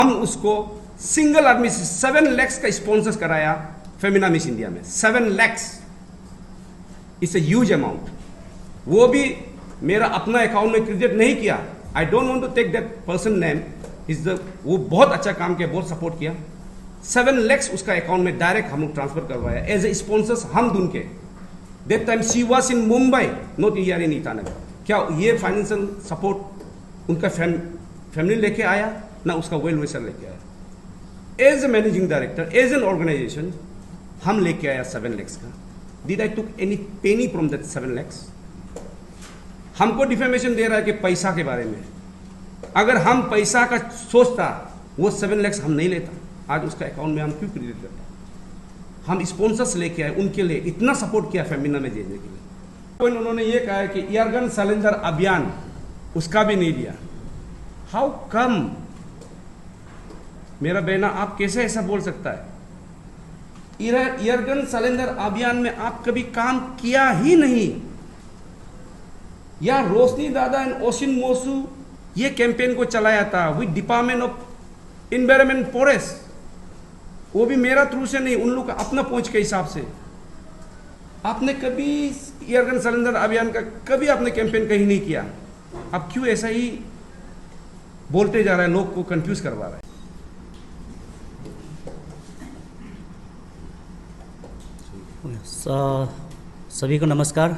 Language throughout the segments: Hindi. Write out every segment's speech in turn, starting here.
हम उसको सिंगल आदमी से 7 लाख का स्पॉन्सर कराया फेमिना मिस इंडिया में। 7 lakh it's a huge amount. वो भी मेरा अपना अकाउंट में क्रेडिट नहीं किया। I don't want to take that person name, वो बहुत अच्छा काम किया, बहुत सपोर्ट किया। 7 लाख उसका अकाउंट में डायरेक्ट हम लोग ट्रांसफर करवाया एज ए स्पॉन्सर्स हम दून के। That time she was in Mumbai, not here in Itanagar. क्या ये फाइनेंशियल सपोर्ट उनका फैमिली लेके आया ना उसका वेल विशर लेके आया। As a managing director, as an organisation हम लेके आया 7 लाख का। Did I took any penny from that 7 lakh? हमको डिफेमेशन दे रहा है कि पैसा के बारे में। अगर हम पैसा का सोचता, वो 7 लाख हम नहीं लेता। आज उसका अकाउंट में हम क्यों क्रेडिट करता? हम स्पॉन्सर्स लेके आए, उनके लिए इतना सपोर्ट किया फेमिना में भेजने के लिए। तो उन्होंने ये कहा है कि ईयरगन सिलेंडर अभियान उसका भी नहीं दिया। How come? मेरा बहना, आप कैसे ऐसा बोल सकता है? ईयरगन सिलेंडर अभियान में आप कभी काम किया ही नहीं। या रोशनी दादा एंड ओशिन मोसू ये कैंपेन को चलाया था with department of environment forest. वो भी मेरा थ्रू से नहीं, उन लोग का अपना पहुंच के हिसाब से। आपने कभी ईयरगन सिलेंडर अभियान का कभी आपने कैंपेन कहीं नहीं किया। आप क्यों ऐसा ही बोलते जा रहे हैं, लोग को कंफ्यूज करवा रहे हैं? सभी को नमस्कार।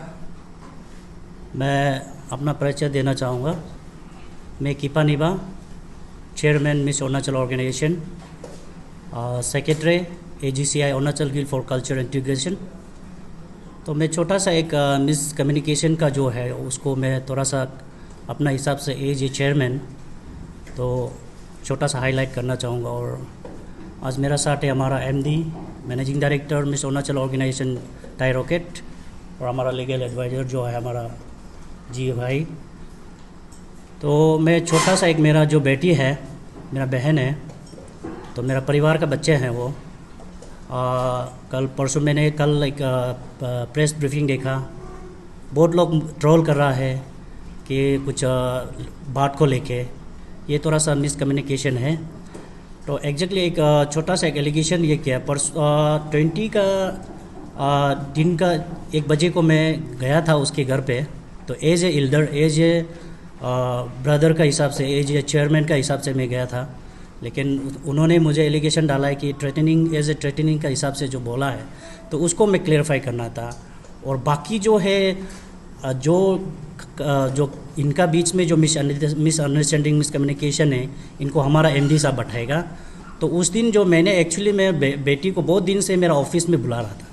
मैं अपना परिचय देना चाहूँगा। मैं Kipa Niba, chairman miss Arunachal organisation, secretary AGCI Arunachal guild for culture integration. तो मैं छोटा सा एक मिस कम्युनिकेशन का जो है उसको मैं थोड़ा सा अपना हिसाब से एज ए चेयरमैन तो छोटा सा हाईलाइट करना चाहूँगा। और आज मेरा साथ है हमारा MD managing director Miss Arunachal organisation tie rocket, और हमारा लीगल एडवाइज़र जो है हमारा जी भाई। तो मैं छोटा सा एक मेरा जो बेटी है, मेरा बहन है, तो मेरा परिवार का बच्चे हैं वो। कल परसों मैंने कल एक प्रेस ब्रीफिंग देखा। बहुत लोग ट्रोल कर रहा है कि कुछ बात को लेके, ये थोड़ा सा मिसकम्युनिकेशन है। तो एग्जैक्टली एक छोटा सा एक एलिगेशन ये किया। 20 का दिन का 1 बजे को मैं गया था उसके घर पे। तो as a elder, as a brother का हिसाब से, एज ए चेयरमैन का हिसाब से मैं गया था। लेकिन उन्होंने मुझे एलिगेशन डाला है कि थ्रेटनिंग, एज ए थ्रेटनिंग का हिसाब से जो बोला है, तो उसको मैं क्लियरफाई करना था। और बाकी जो है जो इनका बीच में जो मिसअंडरस्टैंडिंग, मिसकम्युनिकेशन है, इनको हमारा MD साहब बैठाएगा। तो उस दिन जो मैंने एक्चुअली मैं बेटी को बहुत दिन से मेरा ऑफिस में बुला रहा था,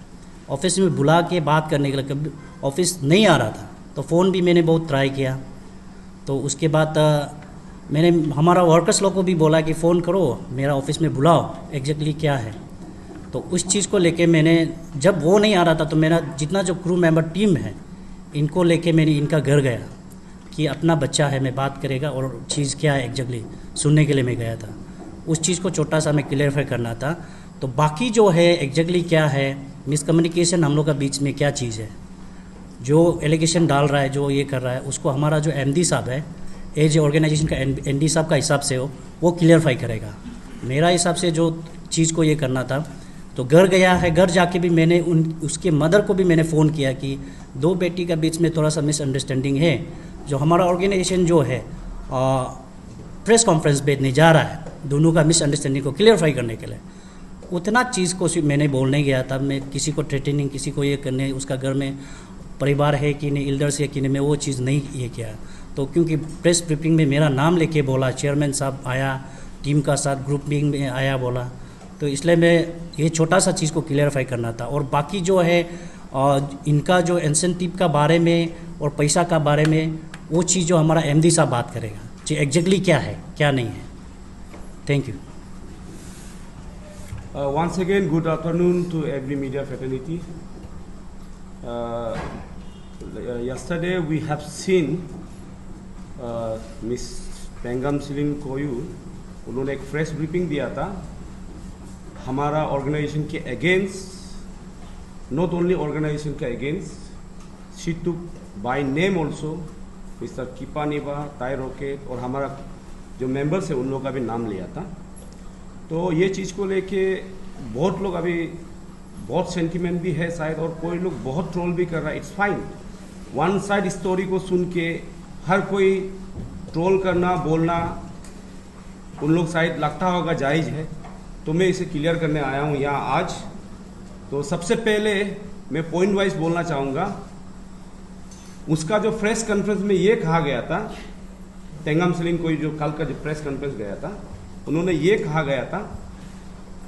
ऑफिस में बुला के बात करने के लिए, कभी ऑफिस नहीं आ रहा था। तो फ़ोन भी मैंने बहुत ट्राई किया। तो उसके बाद मैंने हमारा वर्कर्स लोग को भी बोला कि फ़ोन करो, मेरा ऑफिस में बुलाओ, एग्जैक्टली क्या है। तो उस चीज़ को लेके मैंने, जब वो नहीं आ रहा था तो मेरा जितना जो क्रू मेंबर टीम है, इनको लेके मैंने इनका घर गया कि अपना बच्चा है, मैं बात करेगा और चीज़ क्या है एग्जैक्टली सुनने के लिए मैं गया था। उस चीज़ को छोटा सा मैं क्लियरफाई करना था। तो बाकी जो है एग्जैक्टली क्या है मिसकम्युनिकेशन हम लोग का बीच में क्या चीज़ है, जो एलिगेशन डाल रहा है, जो ये कर रहा है, उसको हमारा जो MD साहब है, एज ऑर्गेनाइजेशन का MD साहब का हिसाब से वो क्लियरफाई करेगा। मेरा हिसाब से जो चीज़ को ये करना था, तो घर गया है, घर जाके भी मैंने उसके मदर को भी मैंने फ़ोन किया कि 2 बेटी का बीच में थोड़ा सा मिसअंडरस्टैंडिंग है, जो हमारा ऑर्गेनाइजेशन जो है प्रेस कॉन्फ्रेंस भेजने जा रहा है, दोनों का मिसअंडरस्टैंडिंग को क्लियरफाई करने के लिए। उतना चीज़ को सिर्फ मैंने बोलने गया था। मैं किसी को थ्रेटनिंग, किसी को ये करने, उसका घर में परिवार है कि नहीं, एल्डर्स है कि नहीं, मैं वो चीज़ नहीं ये किया। तो क्योंकि प्रेस ब्रीफिंग में मेरा नाम लेके बोला, चेयरमैन साहब आया, टीम का साथ ग्रुप मीटिंग में आया बोला, तो इसलिए मैं ये छोटा सा चीज़ को क्लियरफाई करना था। और बाकी जो है इनका जो इंसेंटिव का बारे में और पैसा का बारे में, वो चीज़ जो हमारा MD साहब बात करेगा जी एग्जैक्टली क्या है क्या नहीं है। Thank you. Once again, good afternoon to every media fraternity. Yesterday we have seen Miss Pengam Silin Koyu, उन्होंने एक प्रेस ब्रीफिंग दिया था हमारा ऑर्गेनाइजेशन के अगेंस्ट, नॉट ओनली ऑर्गेनाइजेशन के against, she took by name also mister Kipa Niba, Tai rocket और हमारा जो मेंबर्स है उन लोगों का भी नाम लिया था। तो ये चीज़ को लेके बहुत लोग अभी बहुत सेंटिमेंट भी है शायद, और कोई लोग बहुत ट्रोल भी कर रहा है। It's fine, one side story को सुन के हर कोई ट्रोल करना बोलना उन लोग शायद लगता होगा जायज़ है, तो मैं इसे क्लियर करने आया हूँ यहाँ आज। तो सबसे पहले मैं पॉइंट वाइज बोलना चाहूँगा। उसका जो प्रेस कॉन्फ्रेंस में ये कहा गया था, तेंगम सेलिन को जो कल का जो प्रेस कॉन्फ्रेंस गया था, उन्होंने ये कहा गया था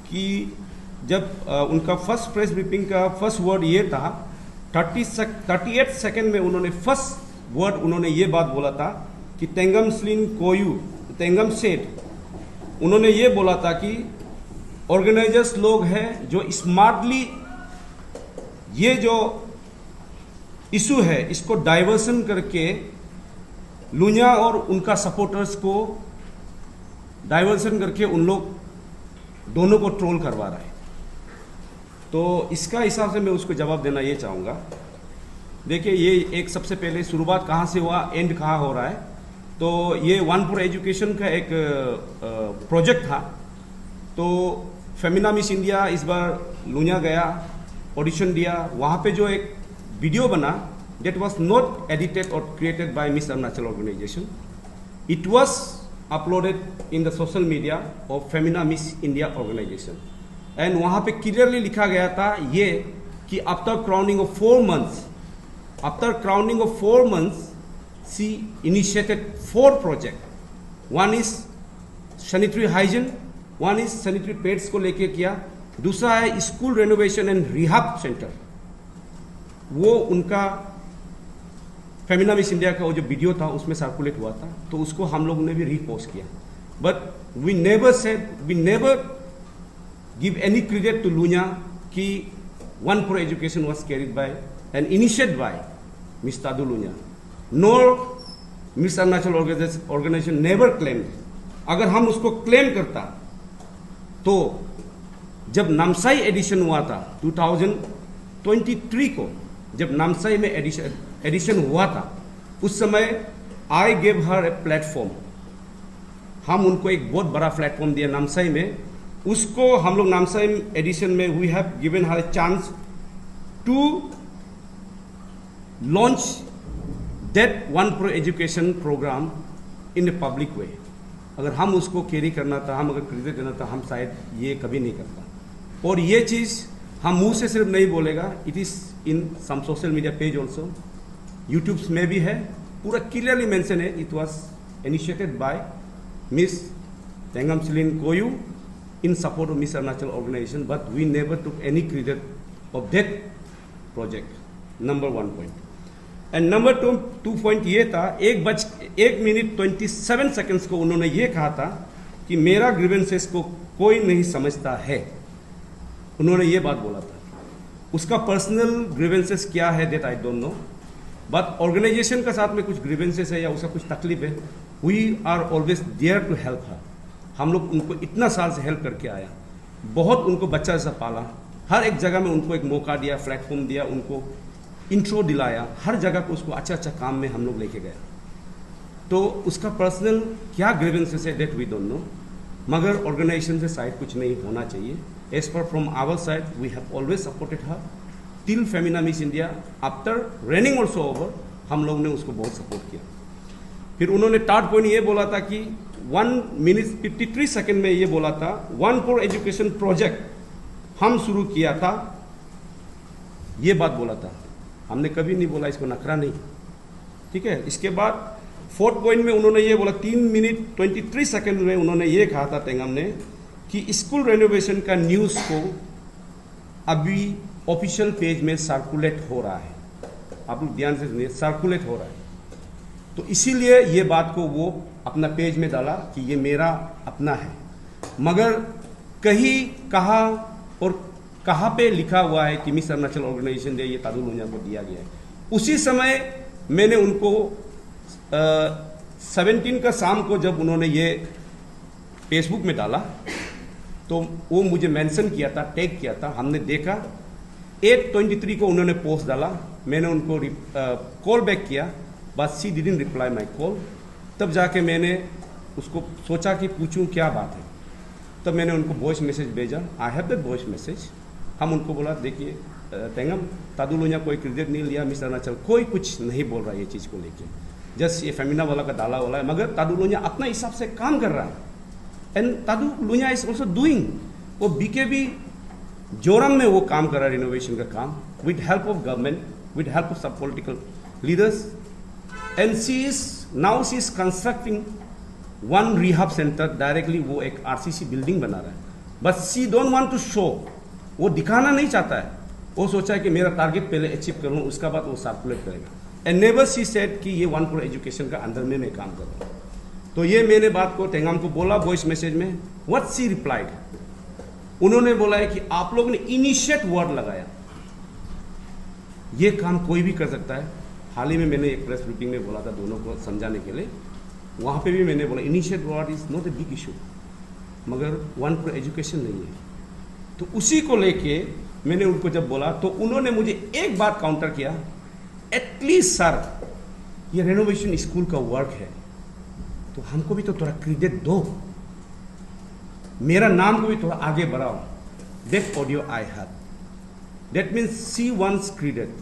कि जब उनका फर्स्ट प्रेस ब्रीफिंग का फर्स्ट वर्ड ये था, 38 सेकेंड में उन्होंने फर्स्ट वर्ड उन्होंने ये बात बोला था कि तेंगम सेलिन कोयू, तेंगम सेठ, उन्होंने ये बोला था कि ऑर्गेनाइजर्स लोग हैं जो स्मार्टली ये जो इशू है इसको डाइवर्सन करके लुन्या और उनका सपोर्टर्स को डाइवर्सन करके उन लोग दोनों को ट्रोल करवा रहा है। तो इसका हिसाब से मैं उसको जवाब देना ये चाहूँगा। देखिए, ये एक सबसे पहले शुरुआत कहाँ से हुआ, एंड कहाँ हो रहा है। तो ये OnePro एजुकेशन का एक प्रोजेक्ट था। तो फेमिना मिस इंडिया इस बार लुन्या गया, ऑडिशन दिया, वहाँ पे जो एक वीडियो बना, that was not edited or created by Miss Arunachal organization. It was uploaded in the social media of Femina Miss India organization. And वहाँ पे clearly लिखा गया था ये कि after crowning of 4 months, she initiated 4 projects. One is sanitary hygiene, one is sanitary pads को लेके किया, दूसरा है school renovation and rehab centre. वो उनका फेमिना मिस इंडिया का वो जो वीडियो था उसमें सर्कुलेट हुआ था, तो उसको हम लोगों ने भी रीपोस्ट किया। But we never give any credit to Lunya कि OnePro education was carried by and initiated by miss Tadu Lunya, nor miss Arunachal organisation never claim. अगर हम उसको क्लेम करता तो जब नामसाई एडिशन हुआ था 2023 को, जब नामसाई में एडिशन हुआ था, उस समय I gave her a platform. हम उनको एक बहुत बड़ा प्लेटफॉर्म दिया नामसाई में। उसको हम लोग नामसाई एडिशन में we have given her a chance to launch that OnePro education programme in a public way. अगर हम उसको कैरी करना था, हम अगर क्रेडिट देना था, हम शायद ये कभी नहीं करता। और ये चीज़ हम मुंह से सिर्फ नहीं बोलेगा, it is in some social media page also, YouTube में भी है, पूरा क्लियरली मेंशन है। It was initiated by miss Tengam Celine Koyu in support of miss Arunachal organisation, but we never took any credit of that project. Number 1 point. And number 2 point ये था, 1 मिनट 27 सेकेंड्स को उन्होंने ये कहा था कि मेरा ग्रीवेंसेस को कोई नहीं समझता है। उन्होंने ये बात बोला था। उसका पर्सनल ग्रीवेंसेस क्या है that I don't know, but organisation का साथ में कुछ ग्रीवेंसेस है या उसका कुछ तकलीफ है, we are always there to help her. हम लोग उनको इतना साल से हेल्प करके आया, बहुत उनको बच्चा जैसा पाला, हर एक जगह में उनको एक मौका दिया, प्लेटफॉर्म दिया, उनको इंट्रो दिलाया, हर जगह को उसको अच्छा अच्छा काम में हम लोग लेके गए। तो उसका पर्सनल क्या ग्रीवेंसेस है दैट वी डोंट नो, मगर ऑर्गेनाइजेशन से साइड कुछ नहीं होना चाहिए। As per from our side we have always supported her till Femina Miss India. After running also over, हम लोग ने उसको बहुत सपोर्ट किया। फिर उन्होंने 3rd पॉइंट ये बोला था कि 1 मिनट 53 सेकेंड में ये बोला था OnePro एजुकेशन प्रोजेक्ट हम शुरू किया था, ये बात बोला था। हमने कभी नहीं बोला इसको नखरा नहीं, ठीक है। इसके बाद 4th पॉइंट में उन्होंने ये बोला, 3 मिनट 23 सेकेंड में उन्होंने ये कहा था तेंगम ने कि स्कूल रेनोवेशन का न्यूज़ को अभी ऑफिशियल पेज में सर्कुलेट हो रहा है। आप लोग ध्यान से सुनिए, सर्कुलेट हो रहा है। तो इसीलिए ये बात को वो अपना पेज में डाला कि ये मेरा अपना है, मगर कहीं कहा और कहाँ पे लिखा हुआ है कि मिस अरुणाचल ऑर्गेनाइजेशन ने ये तादू लुन्या को दिया गया है। उसी समय मैंने उनको 17 का शाम को जब उन्होंने ये फेसबुक में डाला तो वो मुझे मेंशन किया था, टैग किया था, हमने देखा। 8:23 को उन्होंने पोस्ट डाला, मैंने उनको कॉल बैक किया, but she didn't reply my call. तब जाके मैंने उसको सोचा कि पूछूं क्या बात है। तो मैंने उनको वॉइस मैसेज भेजा, आई हैव दैट वॉइस मैसेज। हम उनको बोला देखिए तेंगम तादू लुन्या कोई क्रेडिट नहीं लिया, मिस अरुणाचल कोई कुछ नहीं बोल रहा है ये चीज़ को लेके, जस्ट ये फेमिना वाला का डाला वाला है, मगर तादू लुन्या अपना हिसाब से काम कर रहा है। And Tadu Lunya is also doing, वो BKB जोरम में वो काम कर रहा है रिनोवेशन का काम, with help of government, with help of सब political leaders. And she is constructing one rehab centre directly, वो एक RCC बिल्डिंग बना रहा है, but she don't want to show, वो दिखाना नहीं चाहता है, वो सोचा है कि मेरा टारगेट पहले अचीव करूँ, उसका बाद वो सर्कुलेट करेगा। एंड नेवर शी सेड कि ये 1 करोड़ एजुकेशन का अंदर में मैं काम कर रहा हूँ। तो ये मैंने बात को तेंगाम को बोला वॉइस मैसेज में, व्हाट शी रिप्लाइड, उन्होंने बोला है कि आप लोग ने इनिशिएट वर्ड लगाया, ये काम कोई भी कर सकता है। हाल ही में मैंने एक प्रेस ब्रीफिंग में बोला था दोनों को समझाने के लिए, वहाँ पे भी मैंने बोला initiate word is not a big issue, मगर 1 करोड़ एजुकेशन नहीं है। तो उसी को लेके मैंने उनको जब बोला तो उन्होंने मुझे एक बात काउंटर किया, एटलीस्ट सर ये रेनोवेशन स्कूल का वर्क है तो हमको भी तो थोड़ा क्रेडिट दो, मेरा नाम को भी थोड़ा आगे बढ़ाओ। That audio I have, that means see once credit,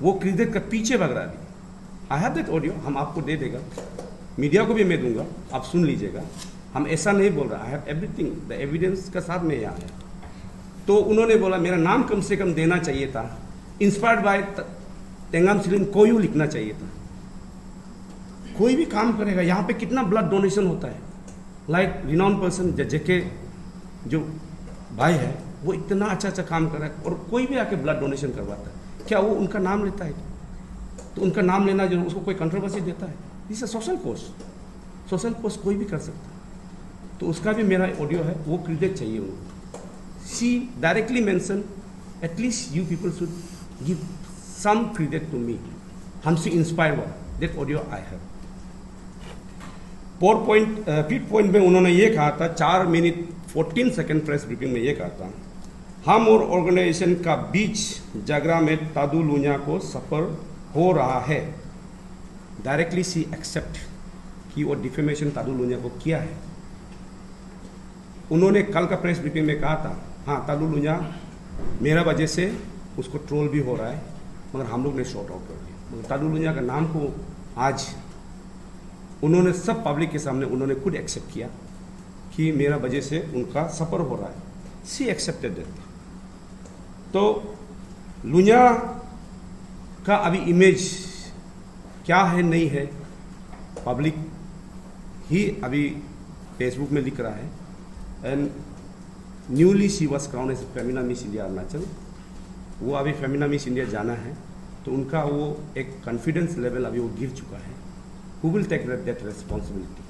वो क्रेडिट का पीछे भाग रहा है। आई हैव दैट ऑडियो, हम आपको दे देगा, मीडिया को भी मैं दूंगा, आप सुन लीजिएगा। हम ऐसा नहीं बोल रहा, I have everything, the evidence का साथ में यहाँ है। तो उन्होंने बोला मेरा नाम कम से कम देना चाहिए था, इंस्पायर्ड बाय तेंगाम सिलिन कोयू लिखना चाहिए था। कोई भी काम करेगा, यहाँ पे कितना ब्लड डोनेशन होता है, लाइक रिनाउंड पर्सन जेके जो भाई है वो इतना अच्छा काम कर रहा है और कोई भी आके ब्लड डोनेशन करवाता है, क्या वो उनका नाम लेता है? तो उनका नाम लेना जो उसको कोई कंट्रोवर्सी देता है? दिस इज सोशल कोस्ट कोई भी कर सकता है। तो उसका भी मेरा ऑडियो है, वो क्रेडिट चाहिए उनको। She directly mentioned, at least you people should give some credit to me. हमसे इंस्पायर हुआ, that audio I have. Fifth point में उन्होंने ये कहा था, 4 मिनट 14 सेकेंड प्रेस ब्रीफिंग में ये कहा था, हम और ऑर्गेनाइजेशन का बीच जागरा में तादू लुन्या को सफर हो रहा है। डायरेक्टली सी एक्सेप्ट कि वो डिफेमेशन तादू लुन्या को किया है। उन्होंने कल का प्रेस ब्रीफिंग में कहा था, हाँ तादू लुन्या मेरा वजह से उसको ट्रोल भी हो रहा है, मगर हम लोग ने शॉर्ट आउट कर दिया। मगर तादू लुन्या का नाम को आज उन्होंने सब पब्लिक के सामने उन्होंने खुद एक्सेप्ट किया कि मेरा वजह से उनका सफ़र हो रहा है। सी एक्सेप्टेड दैट। तो लुन्या का अभी इमेज क्या है नहीं है, पब्लिक ही अभी फेसबुक में लिख रहा है। And newly she was crown as Femina Miss India Arunachal, वो अभी फेमिना मिस इंडिया जाना है, तो उनका वो एक कॉन्फिडेंस लेवल अभी वो गिर चुका है। Who will take that responsibility?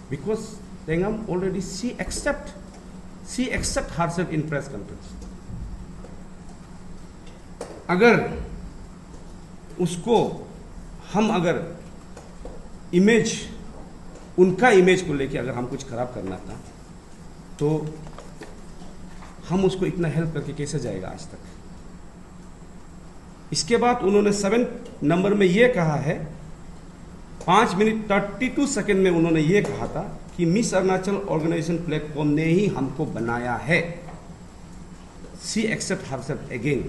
Because तेंगाम already she accept herself in press conference. अगर उसको हम अगर इमेज, उनका इमेज को लेके अगर हम कुछ खराब करना था तो हम उसको इतना हेल्प करके कैसे जाएगा आज तक। इसके बाद उन्होंने 7 नंबर में ये कहा है, 5 मिनट 32 सेकेंड में उन्होंने ये कहा था कि मिस अरुणाचल ऑर्गेनाइजेशन प्लेटफॉर्म ने ही हमको बनाया है। सी एक्सेप्ट हरसेल्फ अगेन,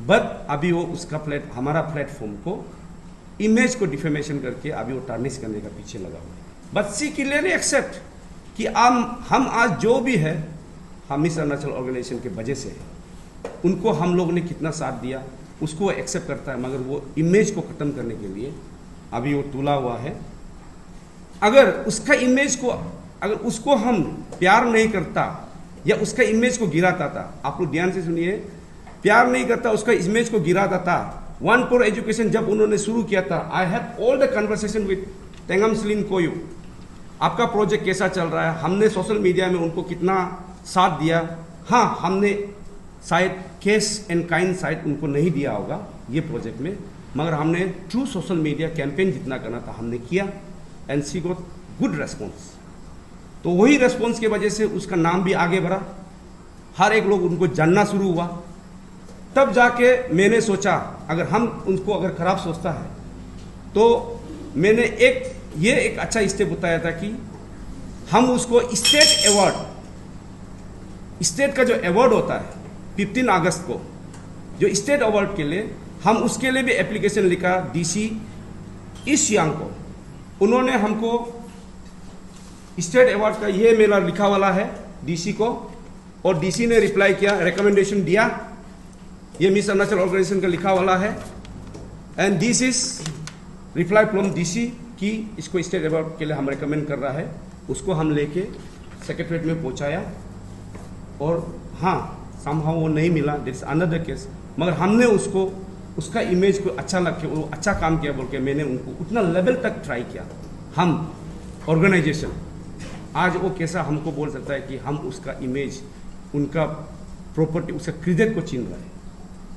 बट अभी वो उसका हमारा प्लेटफॉर्म को इमेज को डिफेमेशन करके अभी वो टार्निश करने का पीछे लगा हुआ है। बट सी क्लियरली एक्सेप्ट कि हम आज जो भी है हम मिस अरुणाचल ऑर्गेनाइजेशन के वजह से है। उनको हम लोग ने कितना साथ दिया उसको एक्सेप्ट करता है, मगर वो इमेज को ख़त्म करने के लिए अभी वो तुला हुआ है। अगर उसका इमेज को, अगर उसको हम प्यार नहीं करता या उसका इमेज को गिराता था, आप लोग ध्यान से सुनिए, प्यार नहीं करता उसका इमेज को गिराता था। 1 करोड़ एजुकेशन जब उन्होंने शुरू किया था, I have all the conversation with तेंगाम सिलिन कोयू, आपका प्रोजेक्ट कैसा चल रहा है, हमने सोशल मीडिया में उनको कितना साथ दिया। हाँ, हमने शायद कैश एंड काइंड शायद उनको नहीं दिया होगा ये प्रोजेक्ट में, मगर हमने थ्रू सोशल मीडिया कैंपेन जितना करना था हमने किया and she got good response. तो वही रेस्पॉन्स की वजह से उसका नाम भी आगे बढ़ा, हर एक लोग उनको जानना शुरू हुआ। तब जाके मैंने सोचा अगर हम उनको अगर खराब सोचता है तो मैंने एक अच्छा स्टेप बताया था कि हम उसको स्टेट अवार्ड, स्टेट का जो अवार्ड होता है 15 अगस्त को, जो स्टेट अवार्ड के लिए, हम उसके लिए भी एप्लीकेशन लिखा डीसी ईस्ट सियांग को। उन्होंने हमको स्टेट अवार्ड का ये मेरा लिखा वाला है डीसी को, और डीसी ने रिप्लाई किया, रिकमेंडेशन दिया, ये मिस अरुणाचल ऑर्गेनाइजेशन का लिखा वाला है, and this is reply from DC कि इसको स्टेट अवार्ड के लिए हम रिकमेंड कर रहा है। उसको हम लेके सेक्रेटरीट में पहुंचाया, और हाँ समहाउ वो नहीं मिला, दिट्स अनदर केस, मगर हमने उसको उसका इमेज को अच्छा लग के, वो अच्छा काम किया बोल के मैंने उनको उतना लेवल तक ट्राई किया। हम ऑर्गेनाइजेशन आज वो कैसा हमको बोल सकता है कि हम उसका इमेज, उनका प्रॉपर्टी, उसका क्रेडिट को छीन रहा है।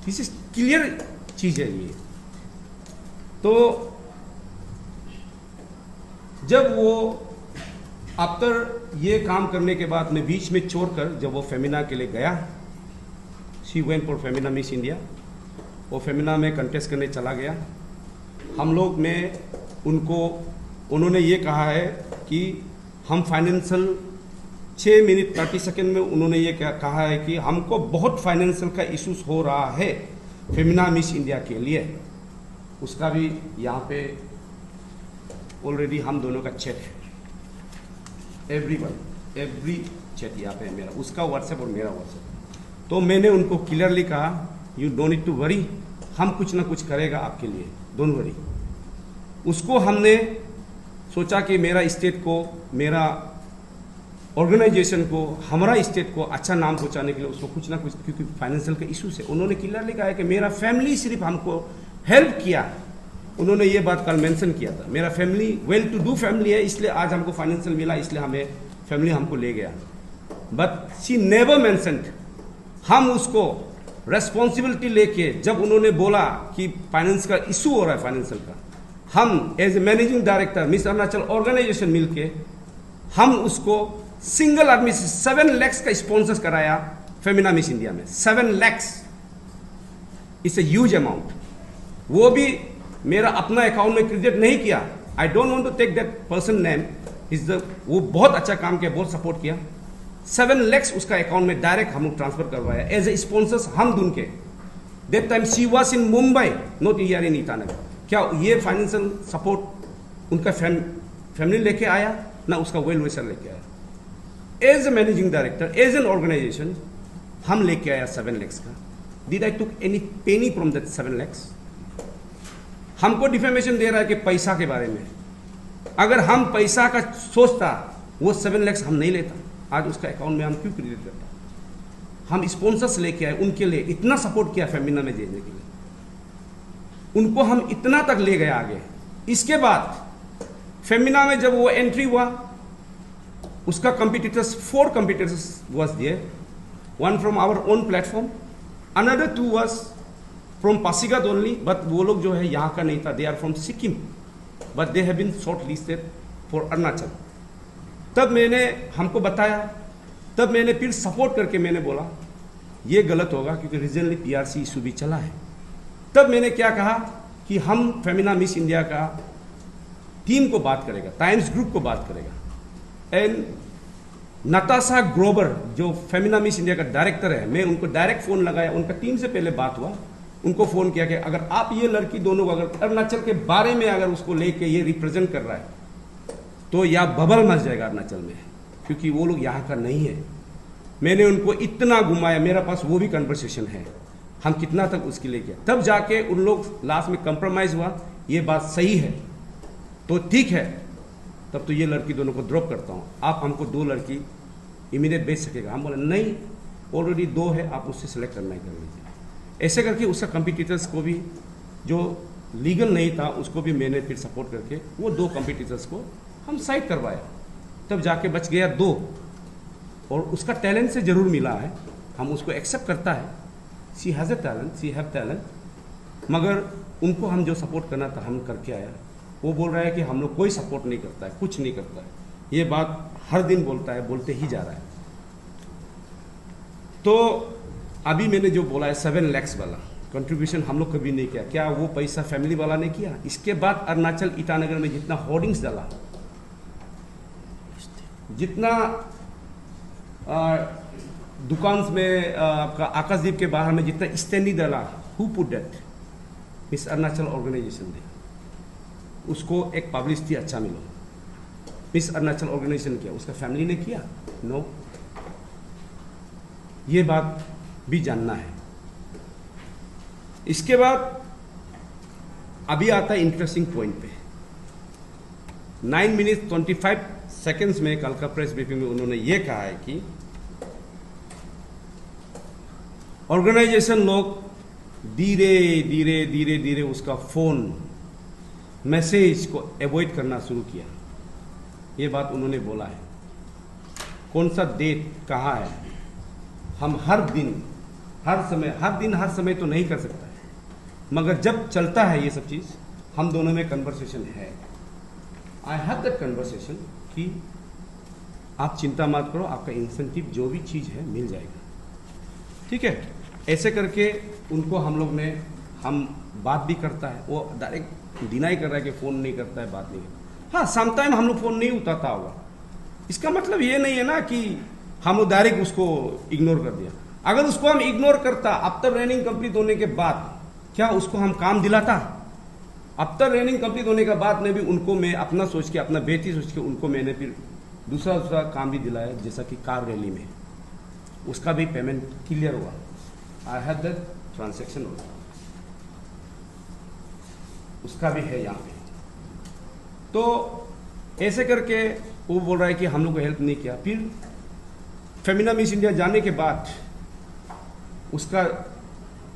दिस इज क्लियर चीज है ये। तो जब वो आफ्टर ये काम करने के बाद मैं बीच में छोड़कर जब वो फेमिना के लिए गया, she went for Femina Miss India, वो फेमिना में कंटेस्ट करने चला गया। हम लोग ने उनको, उन्होंने ये कहा है कि हम फाइनेंशियल 6 मिनट 30 सेकेंड में उन्होंने ये कहा है कि हमको बहुत फाइनेंशियल का इश्यूज हो रहा है फेमिना मिस इंडिया के लिए। उसका भी यहाँ पे ऑलरेडी हम दोनों का चैट है, एवरी चैट यहाँ पे है मेरा, उसका व्हाट्सएप और मेरा व्हाट्सएप। तो मैंने उनको क्लियरली कहा, you don't need to worry, हम कुछ ना कुछ करेगा आपके लिए, डोंट वरी। उसको हमने सोचा कि मेरा स्टेट को, मेरा ऑर्गेनाइजेशन को, हमारा स्टेट को अच्छा नाम पहुंचाने के लिए उसको कुछ ना कुछ, क्योंकि फाइनेंशियल का इशू है। उन्होंने क्लियरली कहा है कि मेरा फैमिली सिर्फ हमको हेल्प किया, उन्होंने ये बात कल मेंशन किया था, मेरा family well to do family है, इसलिए आज हमको फाइनेंशियल मिला, इसलिए हमें फैमिली हमको ले गया। बट शी नेवर मेंशन्ड, हम उसको रेस्पॉन्सिबिलिटी लेके, जब उन्होंने बोला कि फाइनेंस का इशू हो रहा है फाइनेंशियल का, हम as a managing director Miss Arunachal organisation मिलके हम उसको सिंगल आदमी से 7 लाख का स्पॉन्सर कराया फेमिना मिस इंडिया में। 7 lakh it's a huge amount. वो भी मेरा अपना अकाउंट में क्रेडिट नहीं किया, I don't want to take that person name, is the, वो बहुत अच्छा काम किया, बहुत सपोर्ट किया। 7 लाख उसका अकाउंट में डायरेक्ट हम लोग ट्रांसफर करवाया एज ए स्पॉन्सर्स हम दून के। That time she was in Mumbai, not here in Itanagar. क्या ये फाइनेंशियल सपोर्ट उनका फैमिली लेके आया ना, उसका वेल विशर लेके आया। As a managing director, as an organisation हम लेके आया 7 लाख का। Did I took any penny from that 7 lakh? हमको डिफेमेशन दे रहा है कि पैसा के बारे में। अगर हम पैसा का सोचता, वो 7 लाख हम नहीं लेता, आज उसका अकाउंट में हम क्यों क्रेडिट करता? हम स्पॉन्सर्स लेके आए, उनके लिए इतना सपोर्ट किया फेमिना में देने के लिए, उनको हम इतना तक ले गए आगे। इसके बाद फेमिना में जब वो एंट्री हुआ, उसका competitors 4 competitors was there, 1 from our own platform, another 2 was from Pasighat only, but वो लोग जो है यहाँ का नहीं था, they are from Sikkim, but they have been shortlisted for Arunachal. तब मैंने हमको बताया, तब मैंने फिर सपोर्ट करके मैंने बोला ये गलत होगा, क्योंकि रीजनली पीआरसी इशू भी चला है। तब मैंने क्या कहा कि हम फेमिना मिस इंडिया का टीम को बात करेगा, टाइम्स ग्रुप को बात करेगा, एंड नताशा ग्रोवर जो फेमिना मिस इंडिया का डायरेक्टर है, मैं उनको डायरेक्ट फ़ोन लगाया, उनका टीम से पहले बात हुआ, उनको फ़ोन किया कि अगर आप ये लड़की दोनों अगर अरुणाचल के बारे में अगर उसको लेके ये रिप्रेजेंट कर रहा है तो या बबल मच जाएगा अरुणाचल में, क्योंकि वो लोग यहाँ का नहीं है। मैंने उनको इतना घुमाया, मेरा पास वो भी कन्वर्सेशन है, हम कितना तक उसके लिए किया, तब जाके उन लोग लास्ट में कंप्रोमाइज़ हुआ, ये बात सही है तो ठीक है, तब तो ये लड़की दोनों को ड्रॉप करता हूँ, आप हमको 2 लड़की इमीडिएट भेज सकेगा? हम बोले नहीं, ऑलरेडी 2 है, आप उससे सेलेक्ट करना ही कर लीजिए। ऐसे करके उसका कंपिटिटर्स को भी जो लीगल नहीं था उसको भी मैंने फिर सपोर्ट करके वो 2 कंपिटिटर्स को हम साइड करवाया, तब जाके बच गया 2। और उसका टैलेंट से ज़रूर मिला है, हम उसको एक्सेप्ट करता है, she has a talent, she have talent, मगर उनको हम जो सपोर्ट करना था हम करके आया। वो बोल रहा है कि हम लोग कोई सपोर्ट नहीं करता है, कुछ नहीं करता है, ये बात हर दिन बोलता है, बोलते ही जा रहा है। तो अभी मैंने जो बोला है 7 लाख वाला कंट्रीब्यूशन हम लोग कभी नहीं किया, क्या वो पैसा फैमिली वाला ने किया? इसके बाद अरुणाचल ईटानगर में जितना होर्डिंग्स डाला जितना दुकान में आपका आकाशदीप के बाहर में जितना स्टैंडी डाला, who put that? Miss Arunachal organisation ने। उसको एक पब्लिसिटी अच्छा मिला। मिस अरुणाचल ऑर्गेनाइजेशन किया, उसका फैमिली ने किया? नो। ये बात भी जानना है। इसके बाद अभी आता है इंटरेस्टिंग पॉइंट पे। 9 मिनट 25 सेकेंड्स में कल का प्रेस ब्रीफिंग में उन्होंने ये कहा है कि ऑर्गेनाइजेशन लोग धीरे धीरे धीरे धीरे उसका फोन मैसेज को अवॉइड करना शुरू किया। ये बात उन्होंने बोला है। कौन सा डेट कहाँ है, हम हर दिन हर समय तो नहीं कर सकता है, मगर जब चलता है ये सब चीज़, हम दोनों में कन्वर्सेशन है। आई हैव दैट कन्वर्सेशन कि आप चिंता मत करो, आपका इंसेंटिव जो भी चीज़ है मिल जाएगा, ठीक है। ऐसे करके उनको हम बात भी करता है, वो डायरेक्ट डिनाई कर रहा है कि फ़ोन नहीं करता है, बात नहीं करता। हाँ, समटाइम हम लोग फ़ोन नहीं उठाता होगा, इसका मतलब ये नहीं है ना कि हम लोग डायरेक्ट उसको इग्नोर कर दिया। अगर उसको हम इग्नोर करता, आफ्टर ट्रेनिंग कंप्लीट होने के बाद क्या उसको हम काम दिलाता? आफ्टर ट्रेनिंग कंप्लीट होने के बाद में भी उनको मैं अपना सोच के, अपना बेटी सोच के उनको मैंने फिर दूसरा काम भी दिलाया, जैसा कि कार रैली में उसका भी पेमेंट क्लियर हुआ। आई हैव दैट ट्रांजैक्शन होगा, उसका भी है यहाँ पे। तो ऐसे करके वो बोल रहा है कि हम लोग को हेल्प नहीं किया। फिर फेमिना मिस इंडिया जाने के बाद उसका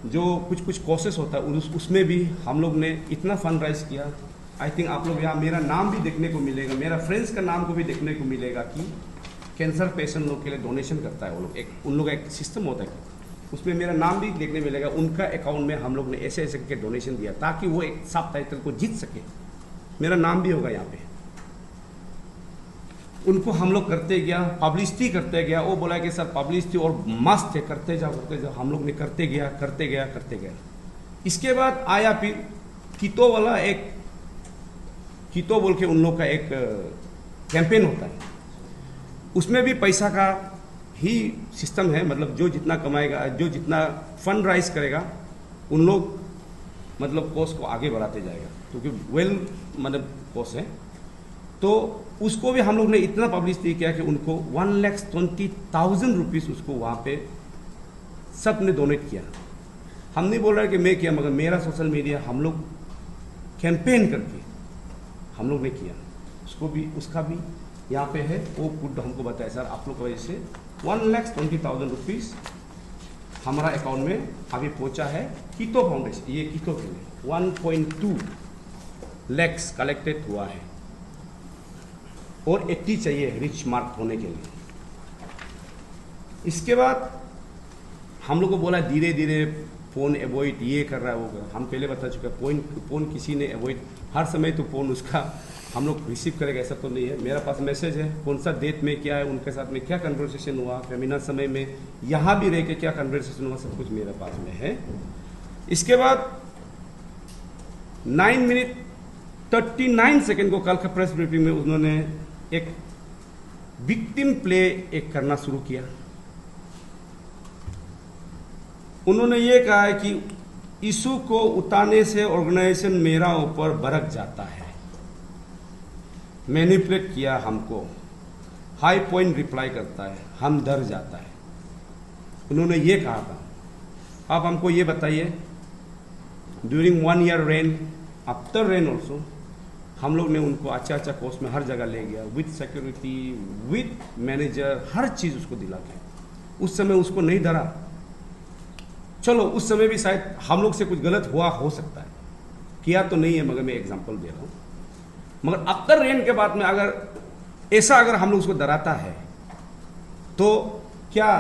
जो कुछ कोर्सेस होता है उसमें भी हम लोग ने इतना फंड राइज किया। आई थिंक आप लोग यहाँ मेरा नाम भी देखने को मिलेगा, मेरा फ्रेंड्स का नाम को भी देखने को मिलेगा कि कैंसर पेशेंट लोग के लिए डोनेशन करता है वो लोग। उन लोग एक सिस्टम होता है, उसमें मेरा नाम भी देखने मिलेगा। उनका अकाउंट में हम लोग ने ऐसे ऐसे करके डोनेशन दिया ताकि वो एक सब टाइटल को जीत सके। मेरा नाम भी होगा यहाँ पे। उनको हम लोग करते गया, पब्लिसिटी करते गया। वो बोला कि सर पब्लिसिटी और मस्त है, करते जाओ। हम लोग ने करते गया। इसके बाद आया फिर कीतो वाला, एक कीतो बोल के उन लोग का एक कैंपेन होता है, उसमें भी पैसा का ही सिस्टम है। मतलब जो जितना कमाएगा, जो जितना फंड राइज करेगा, उन लोग मतलब कोर्स को आगे बढ़ाते जाएगा, क्योंकि मतलब कोर्स है। तो उसको भी हम लोग ने इतना पब्लिसिटी किया कि उनको 1,20,000 रुपीज़ उसको वहाँ पे सब ने डोनेट किया। हम नहीं बोल रहे कि मैं किया, मगर मेरा सोशल मीडिया हम लोग कैंपेन करके हम लोग ने किया। उसको भी, उसका भी यहाँ पे है, वो खुद हमको बताया सर आप लोग की वजह से 1,20,000 रुपीज़ हमारा अकाउंट में अभी पहुँचा है। कीतो फाउंडेशन, ये कीतो के लिए 1.2 लाख कलेक्टेड हुआ है और 80 चाहिए रिच मार्क होने के लिए। इसके बाद हम लोग को बोला धीरे धीरे फ़ोन अवॉइड ये कर रहा है, वो कर रहा है। हम पहले बता चुके हैं, फ़ोन किसी ने अवॉइड, हर समय तो फ़ोन उसका हम लोग रिसीव करेगा ऐसा तो नहीं है। मेरा पास मैसेज है, कौन सा डेट में क्या है, उनके साथ में क्या कन्वर्सेशन हुआ, फेमिना समय में यहाँ भी रह के क्या कन्वर्सेशन हुआ, सब कुछ मेरे पास में है। इसके बाद 9 मिनट 39 सेकेंड को कल का प्रेस ब्रीफिंग में उन्होंने एक विक्टिम प्ले एक करना शुरू किया। उन्होंने ये कहा है कि इशू को उतारने से ऑर्गेनाइजेशन मेरा ऊपर भड़क जाता है, मैनिपुलेट किया हमको, हाई पॉइंट रिप्लाई करता है, हम डर जाता है। उन्होंने ये कहा था। आप हमको ये बताइए, during 1 year rain, after rain also, हम लोग ने उनको अच्छा कोर्स में हर जगह ले गया, विथ सिक्योरिटी, विथ मैनेजर, हर चीज़ उसको दिला के। उस समय उसको नहीं डरा। चलो उस समय भी शायद हम लोग से कुछ गलत हुआ हो सकता है, किया तो नहीं है, मगर मैं एग्जांपल दे रहा हूँ। मगर आफ्टर रेन के बाद में अगर हम लोग उसको डराता है, तो क्या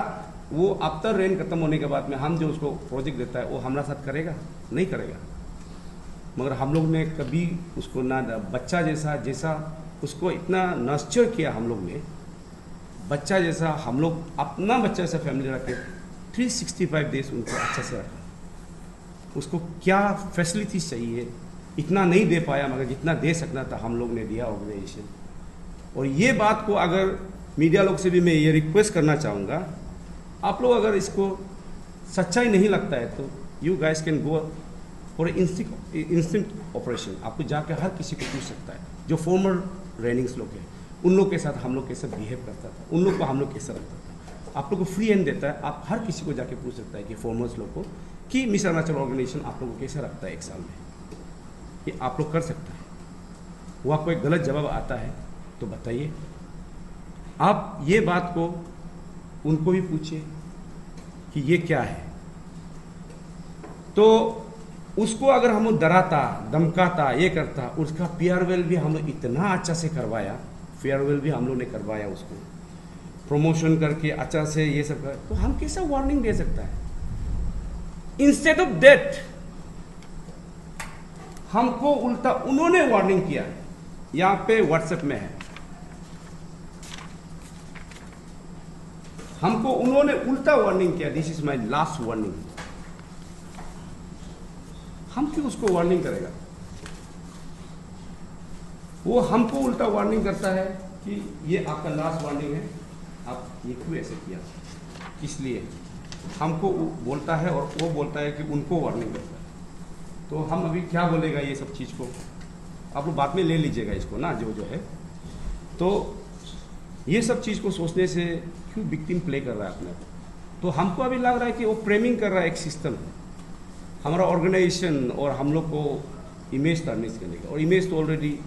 वो आफ्टर रेन खत्म होने के बाद में हम जो उसको प्रोजेक्ट देता है वो हमारा साथ करेगा? नहीं करेगा। मगर हम लोग ने कभी उसको ना बच्चा जैसा उसको इतना नर्चर किया। हम लोग ने बच्चा जैसा, हम लोग अपना बच्चा जैसा फैमिली रखे, 365 डेज उनको अच्छे से रखा। उसको क्या फैसिलिटीज चाहिए इतना नहीं दे पाया, मगर जितना दे सकना था हम लोग ने दिया ऑर्गेनाइजेशन। और ये बात को अगर मीडिया लोग से भी मैं ये रिक्वेस्ट करना चाहूँगा, आप लोग अगर इसको सच्चाई नहीं लगता है तो you guys can go for instant operation. आपको जाके हर किसी को पूछ सकता है, जो फॉर्मर रेनिंग्स लोग हैं उन लोग के साथ हम लोग कैसे बिहेव करता था, उन लोग को हम लोग कैसे रखता था। आप लोग को फ्री हैंड देता है, आप हर किसी को जाके पूछ सकता है कि फॉर्मर्स लोग को कि मिस अरुणाचल ऑर्गेनाइजेशन आप लोग को कैसे रखता है 1 साल में, ये आप लोग कर सकता है। वो आपको एक गलत जवाब आता है तो बताइए, आप ये बात को उनको भी पूछिए कि ये क्या है। तो उसको अगर हम लोग डराता, धमकाता, ये करता, उसका फेयरवेल भी हम लोग इतना अच्छा से करवाया, फेयरवेल भी हम लोग ने करवाया, उसको प्रमोशन करके अच्छा से ये सब कर, तो हम कैसा वार्निंग दे सकता है। इंस्टेड ऑफ दैट हमको उल्टा उन्होंने वार्निंग किया, यहां पे व्हाट्सएप में है, हमको उन्होंने उल्टा वार्निंग किया, this is my last warning. हम क्यों उसको वार्निंग करेगा, वो हमको उल्टा वार्निंग करता है कि ये आपका लास्ट वार्निंग है, आप ये क्यों ऐसे किया, इसलिए हमको बोलता है और वो बोलता है कि उनको वार्निंग करता है। तो हम अभी क्या बोलेगा ये सब चीज़ को, आप लोग बाद में ले लीजिएगा इसको ना, जो है। तो ये सब चीज़ को सोचने से क्यों विक्टिम प्ले कर रहा है अपने को। तो हमको अभी लग रहा है कि वो प्रेमिंग कर रहा है एक सिस्टम, हमारा ऑर्गेनाइजेशन और हम लोग को इमेज टर्निश करने का। और इमेज तो ऑलरेडी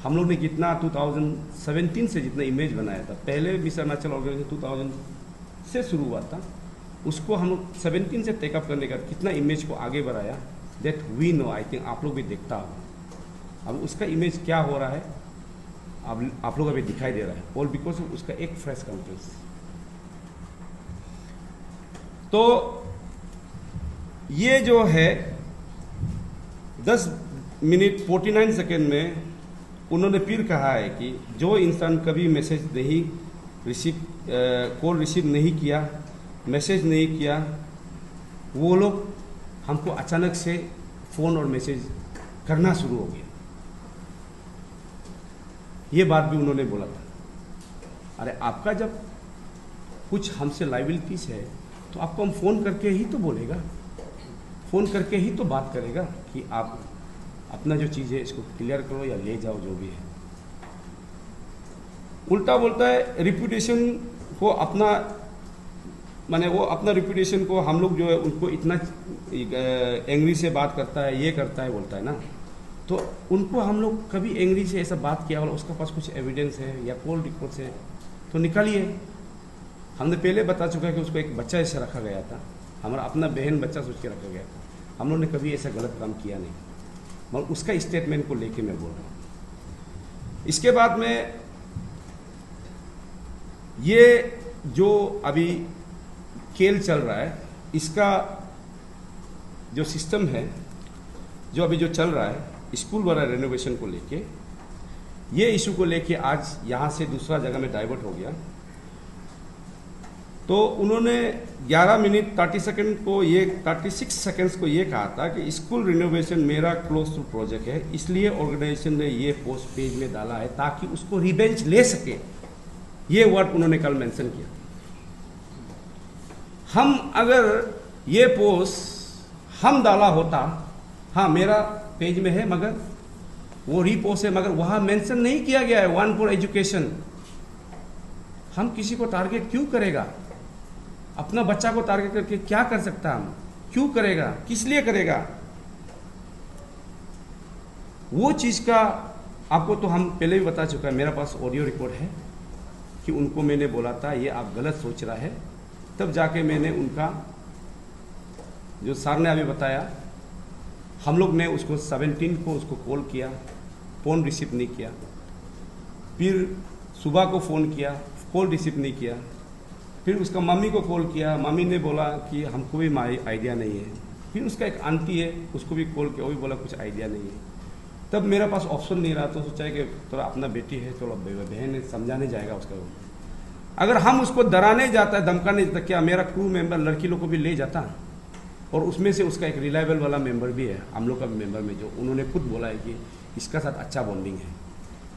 हम लोग ने कितना 2017 से जितना इमेज बनाया था, पहले मिस अरुणाचल ऑर्गेनाइजेशन 2000 से शुरू हुआ था, उसको हम लोग 17 से टेकअप करने का कितना इमेज को आगे बढ़ाया, that we know, I think आप लोग भी देखता हो। अब उसका इमेज क्या हो रहा है आप लोग अभी दिखाई दे रहा है, ऑल बिकॉज उसका एक फ्रेश कॉन्फ्रेंस। तो ये जो है 10 मिनट 49 सेकेंड में उन्होंने फिर कहा है कि जो इंसान कभी मैसेज नहीं कॉल रिसीव नहीं किया, मैसेज नहीं किया, वो लोग हमको अचानक से फ़ोन और मैसेज करना शुरू हो गया। ये बात भी उन्होंने बोला था। अरे आपका जब कुछ हमसे लाइबिलिटीज है तो आपको हम फ़ोन करके ही तो बोलेगा, फ़ोन करके ही तो बात करेगा कि आप अपना जो चीज़ है इसको क्लियर करो या ले जाओ, जो भी है। उल्टा बोलता है रिप्यूटेशन को अपना, माने वो अपना रिप्यूटेशन को हम लोग जो है उनको इतना एंग्री से बात करता है, ये करता है, बोलता है ना। तो उनको हम लोग कभी एंग्री से ऐसा बात किया और उसका पास कुछ एविडेंस है या कॉल रिकॉर्ड्स है तो निकालिए। हमने पहले बता चुका है कि उसको एक बच्चा ऐसा रखा गया था, हमारा अपना बहन बच्चा सोच के रखा गया था, हम लोग ने कभी ऐसा गलत काम किया नहीं, मगर उसका स्टेटमेंट को लेके मैं बोल रहा हूँ। इसके बाद में ये जो अभी खेल चल रहा है, इसका जो सिस्टम है, जो अभी जो चल रहा है स्कूल वाला रेनोवेशन को लेके, ये इशू को लेके आज यहाँ से दूसरा जगह में डाइवर्ट हो गया। तो उन्होंने 11 मिनट 30 सेकंड को ये 36 सेकंड्स को ये कहा था कि स्कूल रिनोवेशन मेरा क्लोज टू प्रोजेक्ट है, इसलिए ऑर्गेनाइजेशन ने ये पोस्ट पेज में डाला है ताकि उसको रिवेंज ले सके। ये वर्ड उन्होंने कल मेंशन किया। हम अगर ये पोस्ट हम डाला होता, हाँ मेरा पेज में है मगर वो रीपोस्ट है, मगर वहां मेंशन नहीं किया गया है वन फॉर एजुकेशन। हम किसी को टारगेट क्यों करेगा, अपना बच्चा को टारगेट करके क्या कर सकता है, हम क्यों करेगा, किस लिए करेगा। वो चीज का आपको तो हम पहले भी बता चुका है, मेरा पास ऑडियो रिकॉर्ड है कि उनको मैंने बोला था ये आप गलत सोच रहा है, तब जाके मैंने उनका जो सर ने अभी बताया, हम लोग ने उसको 17 को उसको कॉल किया, फ़ोन रिसीव नहीं किया, फिर सुबह को फ़ोन किया, कॉल रिसीव नहीं किया, फिर उसका मम्मी को कॉल किया, मम्मी ने बोला कि हमको भी आइडिया नहीं है, फिर उसका एक आंटी है उसको भी कॉल किया, वो भी बोला कुछ आइडिया नहीं है। तब मेरा पास ऑप्शन नहीं रहा तो सोचा कि थोड़ा अपना बेटी है, चलो बहन है, समझाने जाएगा उसका। अगर हम उसको डराने जाता है, धमकाने जाता, क्या मेरा क्रू मेंबर लड़की लोग को भी ले जाता, और उसमें से उसका एक रिलायबल वाला मेंबर भी है हम लोग का मेंबर में, जो उन्होंने खुद बोला है कि इसका साथ अच्छा बॉन्डिंग है,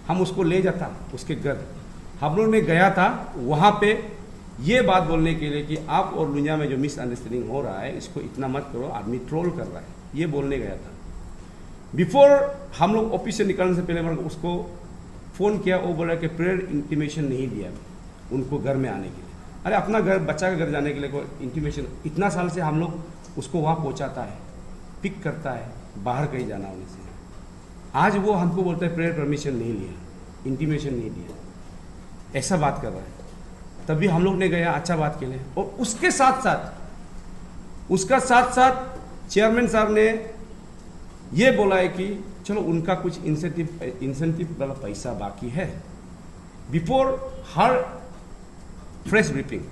हम उसको ले जाता उसके घर, हम लोग ने गया था वहाँ पे ये बात बोलने के लिए कि आप और लुनिया में जो मिसअंडरस्टैंडिंग हो रहा है इसको इतना मत करो, आदमी ट्रोल कर रहा है, ये बोलने गया था। बिफोर हम लोग ऑफिस से निकलने से पहले मैंने उसको फ़ोन किया, वो बोला कि प्रेयर इंटीमेशन नहीं दिया उनको घर में आने के लिए। अरे अपना घर, बच्चा का घर जाने के लिए कोई इंटीमेशन, इतना साल से हम लोग उसको वहाँ पहुँचाता है, पिक करता है, बाहर कहीं जाना होने से। आज वो हमको बोलता है प्रेयर परमिशन नहीं लिया, इंटीमेशन नहीं दिया, ऐसा बात कर रहा है। तभी हम लोग ने गया अच्छा बात के लिए। और उसके साथ साथ चेयरमैन साहब ने ये बोला है कि चलो उनका कुछ इंसेंटिव वाला पैसा बाकी है, before her fresh briefing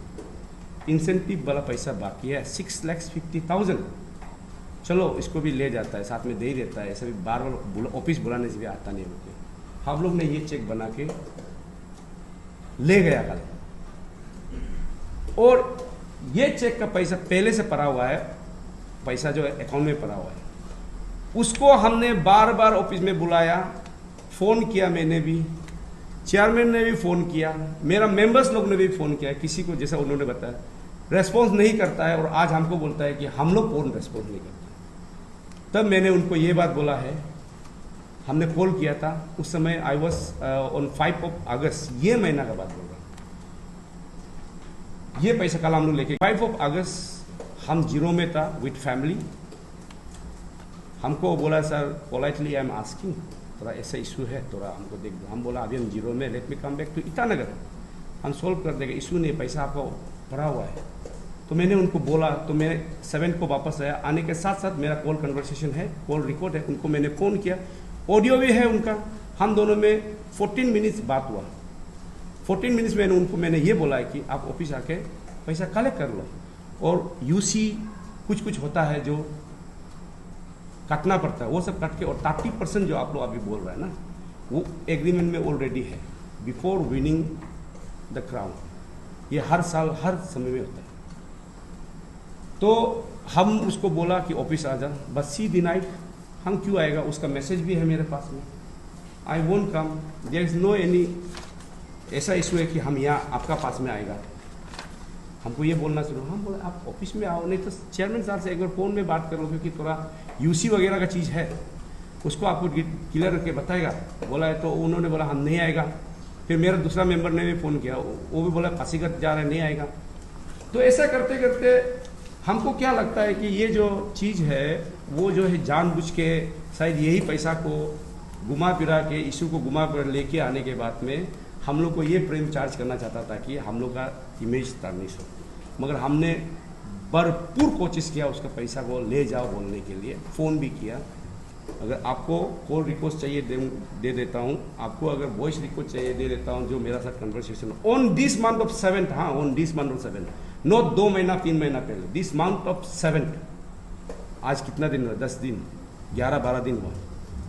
incentive वाला पैसा बाकी है 6,50,000। चलो इसको भी ले जाता है, साथ में दे ही देता है, ऐसा भी बार बार ऑफिस बुलाने से भी आता नहीं होते। हम लोग ने ये चेक बना के ले गया कल, और ये चेक का पैसा पहले से पड़ा हुआ है, पैसा जो अकाउंट में पड़ा हुआ है, उसको हमने बार बार ऑफिस में बुलाया, फ़ोन किया, मैंने भी, चेयरमैन ने भी फ़ोन किया, मेरा मेंबर्स लोग ने भी फ़ोन किया, किसी को जैसा उन्होंने बताया रेस्पॉन्स नहीं करता है। और आज हमको बोलता है कि हम लोग कौन रेस्पॉन्स नहीं करता। तब मैंने उनको ये बात बोला है, हमने कॉल किया था उस समय, आई वॉज ऑन 5 अगस्त, ये महीना का बात होगा, ये पैसा कल हम लोग लेके 5 अगस्त हम जीरो में था विथ फैमिली। हमको बोला sir politely I am asking, थोड़ा ऐसा इशू है, थोड़ा हमको देख दो। हम बोला अभी हम जीरो में, let me come back to Itanagar, हम सोल्व कर देंगे, इशू नहीं, पैसा आपको भरा हुआ है। तो मैंने उनको बोला, तो मैं 7 को वापस आया, आने के साथ साथ मेरा कॉल कन्वर्सेशन है, कॉल रिकॉर्ड है, उनको मैंने फ़ोन किया, ऑडियो भी है उनका, हम दोनों में 14 मिनट्स बात हुआ। 14 मिनट्स में मैंने ये बोला है कि आप ऑफिस आके पैसा कलेक्ट कर लो, और यूसी कुछ होता है जो काटना पड़ता है, वो सब काट के, और 30% जो आप लोग अभी बोल रहे हैं ना, वो एग्रीमेंट में ऑलरेडी है बिफोर विनिंग द क्राउन। ये हर साल हर समय में होता है। तो हम उसको बोला कि ऑफिस आ जा, बस सी द नाइट। हम क्यों आएगा, उसका मैसेज भी है मेरे पास में, I won't come, there is no any ऐसा इशू है कि हम यहाँ आपका पास में आएगा। हमको ये बोलना शुरू, हम बोले आप ऑफिस में आओ, नहीं तो चेयरमैन साहब से एक बार फ़ोन में बात करो, क्योंकि थोड़ा यूसी वगैरह का चीज़ है, उसको आपको क्लियर करके बताएगा। बोला है, तो उन्होंने बोला हम नहीं आएगा। फिर मेरा दूसरा मेंबर ने भी फ़ोन किया, वो भी बोला पासीघाट जा रहे हैं, नहीं आएगा। तो ऐसा करते करते हमको क्या लगता है कि ये जो चीज़ है वो जो है जानबूझ के शायद यही पैसा को घुमा फिरा के, इशू को घुमा फिरा लेके आने के बाद में हम लोग को ये प्रेम चार्ज करना चाहता था कि हम लोग का इमेज तार्निश हो। मगर हमने भरपूर कोशिश किया उसका पैसा को ले जाओ बोलने के लिए, फ़ोन भी किया। अगर आपको कॉल रिक्वेस्ट चाहिए दे देता हूँ, आपको अगर वॉइस रिक्वेस्ट चाहिए दे देता हूँ, जो मेरा साथ conversation on this month of 7th, हाँ on this month of 7th, not 2 महीना 3 महीना पहले, दिस मंथ ऑफ 7th। आज कितना दिन हुआ, 10 दिन 11-12 दिन हुआ,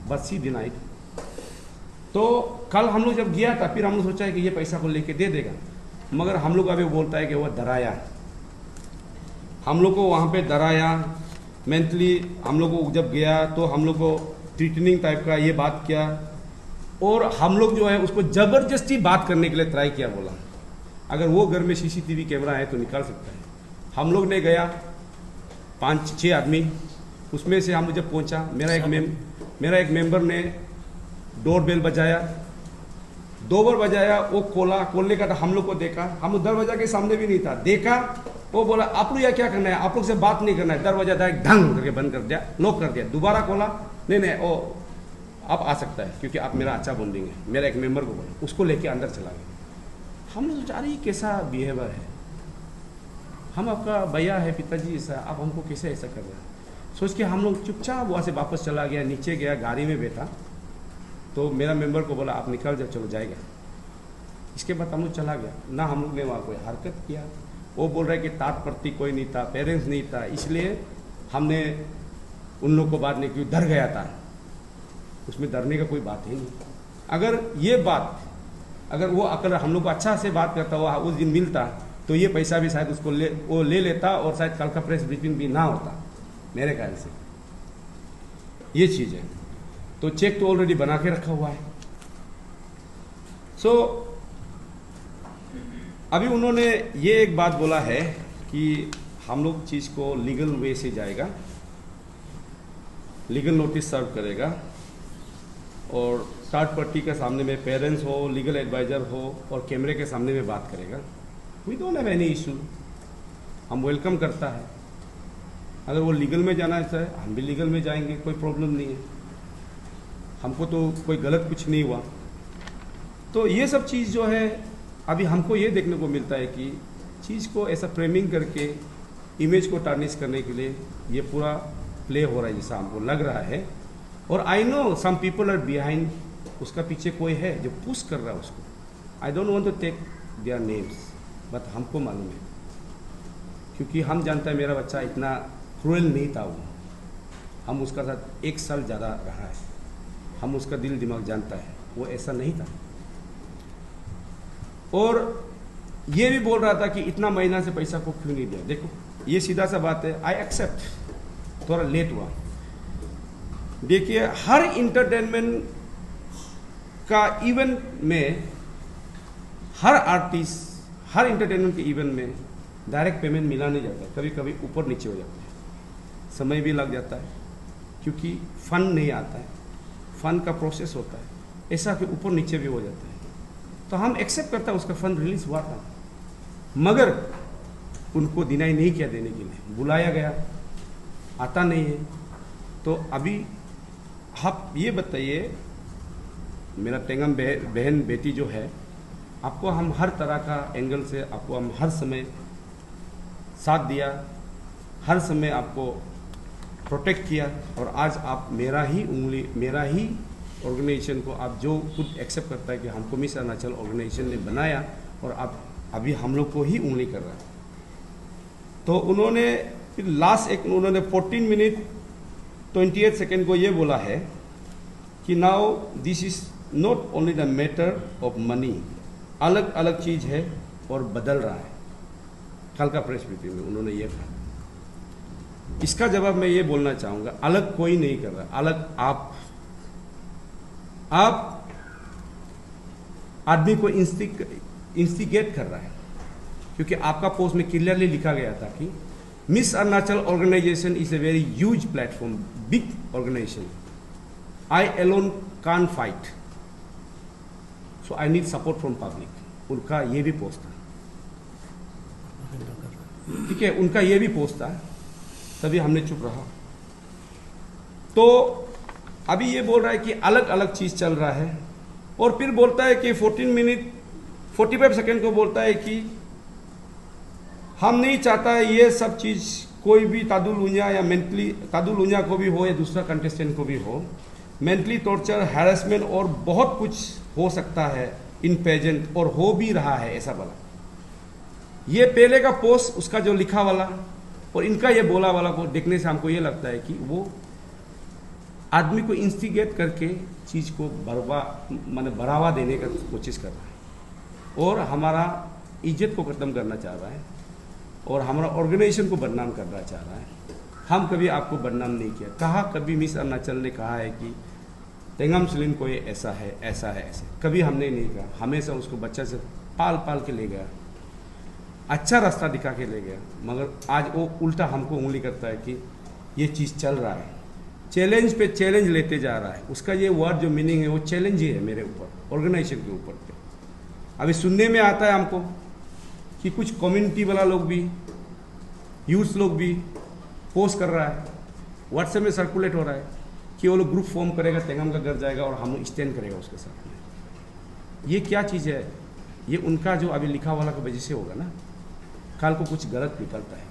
बस सी दिन नाइट। तो कल हम लोग जब गया था, फिर हम लोग सोचा है कि ये पैसा को लेके दे देगा, मगर हम लोग अभी बोलता है कि वह डराया, हम लोग को वहाँ पे डराया मेंटली। हम लोग को जब गया तो हम लोग को थ्रेटनिंग टाइप का ये बात किया, और हम लोग जो है उसको ज़बरदस्ती बात करने के लिए ट्राई किया। बोला अगर वो घर में सीसीटीवी कैमरा है तो निकाल सकता है। हम लोग ने गया 5-6 आदमी, उसमें से हम जब पहुंचा, मेरा एक मेंबर ने डोर बेल बजाया, 2 बार बजाया, वो खोलने का था, हम लोग को देखा, हम दरवाजा के सामने भी नहीं था, देखा, वो बोला आप लोग यहाँ क्या करना है, आप लोग से बात नहीं करना है। दरवाजा डायरेक्ट ढंग करके बंद कर दिया, लॉक कर दिया। दोबारा खोला, नहीं वो आप आ सकता है क्योंकि आप मेरा अच्छा बॉन्डिंग है। मेरा एक मेंबर को बोला, उसको लेके अंदर चला गया। हम लोग सोचा रहे कैसा बिहेवियर है, हम आपका भैया है, पिताजी ऐसा, आप हमको कैसे ऐसा कर रहे हैं। सोच के हम लोग चुपचाप वहाँ से वापस चला गया, नीचे गया, गाड़ी में बैठा, तो मेरा मेंबर को बोला आप निकल जाओ, चलो जाएगा। इसके बाद हम लोग चला गया ना, हम लोग ने वहाँ कोई हरकत किया। वो बोल रहे कि तात प्रति कोई नहीं था, पेरेंट्स नहीं था, इसलिए हमने उन लोग को बात नहीं की, डर गया था। उसमें डरने का कोई बात ही नहीं। अगर ये बात, अगर वो अगर हम लोग को अच्छा से बात करता हुआ उस दिन मिलता, तो ये पैसा भी शायद उसको वो ले लेता, और शायद कल का प्रेस ब्रीफिंग भी ना होता, मेरे ख्याल से ये चीज़ है। तो चेक तो ऑलरेडी बना के रखा हुआ है। सो अभी उन्होंने ये एक बात बोला है कि हम लोग चीज़ को लीगल वे से जाएगा, लीगल नोटिस सर्व करेगा और थर्ड पार्टी के सामने में पेरेंट्स हो, लीगल एडवाइज़र हो और कैमरे के सामने में बात करेगा। We don't have any issue, हम वेलकम करता है। अगर वो लीगल में जाना चाहे हम भी लीगल में जाएंगे, कोई प्रॉब्लम नहीं है, हमको तो कोई गलत कुछ नहीं हुआ। तो ये सब चीज़ जो है अभी हमको ये देखने को मिलता है कि चीज़ को ऐसा फ्रेमिंग करके इमेज को टार्निश करने के लिए ये पूरा प्ले हो रहा है जैसा हमको लग रहा है। और I know some people are behind, उसका पीछे कोई है जो पुश कर रहा है उसको। I don't want to take their names, but हमको मालूम है क्योंकि हम जानता है मेरा बच्चा इतना क्रूएल नहीं था। वो हम उसका साथ 1 साल ज़्यादा रहा है, हम उसका दिल दिमाग जानता है, वो ऐसा नहीं था। और ये भी बोल रहा था कि इतना महीना से पैसा को क्यों नहीं दिया। देखो ये सीधा सा बात है, आई एक्सेप्ट थोड़ा लेट हुआ। देखिए हर इंटरटेनमेंट का इवेंट में, हर आर्टिस्ट, हर इंटरटेनमेंट के इवेंट में डायरेक्ट पेमेंट मिला नहीं जाता, कभी कभी ऊपर नीचे हो जाता है, समय भी लग जाता है क्योंकि फंड नहीं आता है, फंड का प्रोसेस होता है, ऐसा कि ऊपर नीचे भी हो जाता है। तो हम एक्सेप्ट करता है उसका फंड रिलीज हुआ था, मगर उनको डिनाई नहीं किया देने के लिए, बुलाया गया, आता नहीं है। तो अभी आप ये बताइए, मेरा टेंगम बहन बेटी जो है, आपको हम हर तरह का एंगल से आपको हम हर समय साथ दिया, हर समय आपको प्रोटेक्ट किया, और आज आप मेरा ही ऑर्गेनाइजेशन को आप जो खुद एक्सेप्ट करता है कि हमको मिस अरुणाचल ऑर्गेनाइजेशन ने बनाया और आप अभी हम लोग को ही उंगली कर रहा है। तो उन्होंने फिर लास्ट एक उन्होंने 14 मिनट 28 सेकेंड को ये बोला है कि now this is not only the matter of money, अलग अलग चीज है और बदल रहा है। कल का प्रेस ब्रीफिंग में उन्होंने ये कहा। इसका जवाब मैं ये बोलना चाहूंगा, अलग कोई नहीं कर रहा, अलग आप आदमी को इंस्टिगेट कर रहा है, क्योंकि आपका पोस्ट में क्लियरली लिखा गया था कि Miss Arunachal organisation is a very huge platform, big organisation, I alone can fight, so I need support from public. उनका ये भी पोस्ट था, ठीक है, उनका ये भी पोस्ट था, तभी हमने चुप रहा। तो अभी ये बोल रहा है कि अलग अलग चीज चल रहा है, और फिर बोलता है कि 14 मिनट 45 सेकेंड को बोलता है कि हम नहीं चाहता है ये सब चीज कोई भी तादुल लुनिया या मेंटली, तादुल लुनिया को भी हो या दूसरा कंटेस्टेंट को भी हो, मेंटली टॉर्चर, हैरेसमेंट और बहुत कुछ हो सकता है इन पेजेंट, और हो भी रहा है, ऐसा बोला। ये पहले का पोस्ट उसका जो लिखा वाला और इनका ये बोला वाला को देखने से हमको ये लगता है कि वो आदमी को इंस्टिगेट करके चीज को बढ़ावा देने का कोशिश कर रहा है, और हमारा इज्जत को खत्म करना चाह रहा है, और हमारा ऑर्गेनाइजेशन को बदनाम करना चाह रहा है। हम कभी आपको बदनाम नहीं किया, कहा कभी मिस अरुणाचल ने कहा है कि तेंगम सलीम को ये ऐसा है ऐसा है ऐसे, कभी हमने नहीं कहा। हमेशा उसको बच्चा से पाल पाल के ले गया, अच्छा रास्ता दिखा के ले गया, मगर आज वो उल्टा हमको उंगली करता है कि ये चीज़ चल रहा है, चैलेंज पे चैलेंज लेते जा रहा है। उसका ये वर्ड जो मीनिंग है वो चैलेंज ही है मेरे ऊपर, ऑर्गेनाइजेशन के ऊपर पे। अभी सुनने में आता है हमको कि कुछ कम्युनिटी वाला लोग भी, यूथ लोग भी पोस्ट कर रहा है, व्हाट्सएप में सर्कुलेट हो रहा है कि वो लोग ग्रुप फॉर्म करेगा, तेंगम का घर जाएगा और हम स्टैंड करेगा उसके साथ में। ये क्या चीज़ है? ये उनका जो अभी लिखा वाला की वजह से होगा ना, कल को कुछ गलत निकलता है।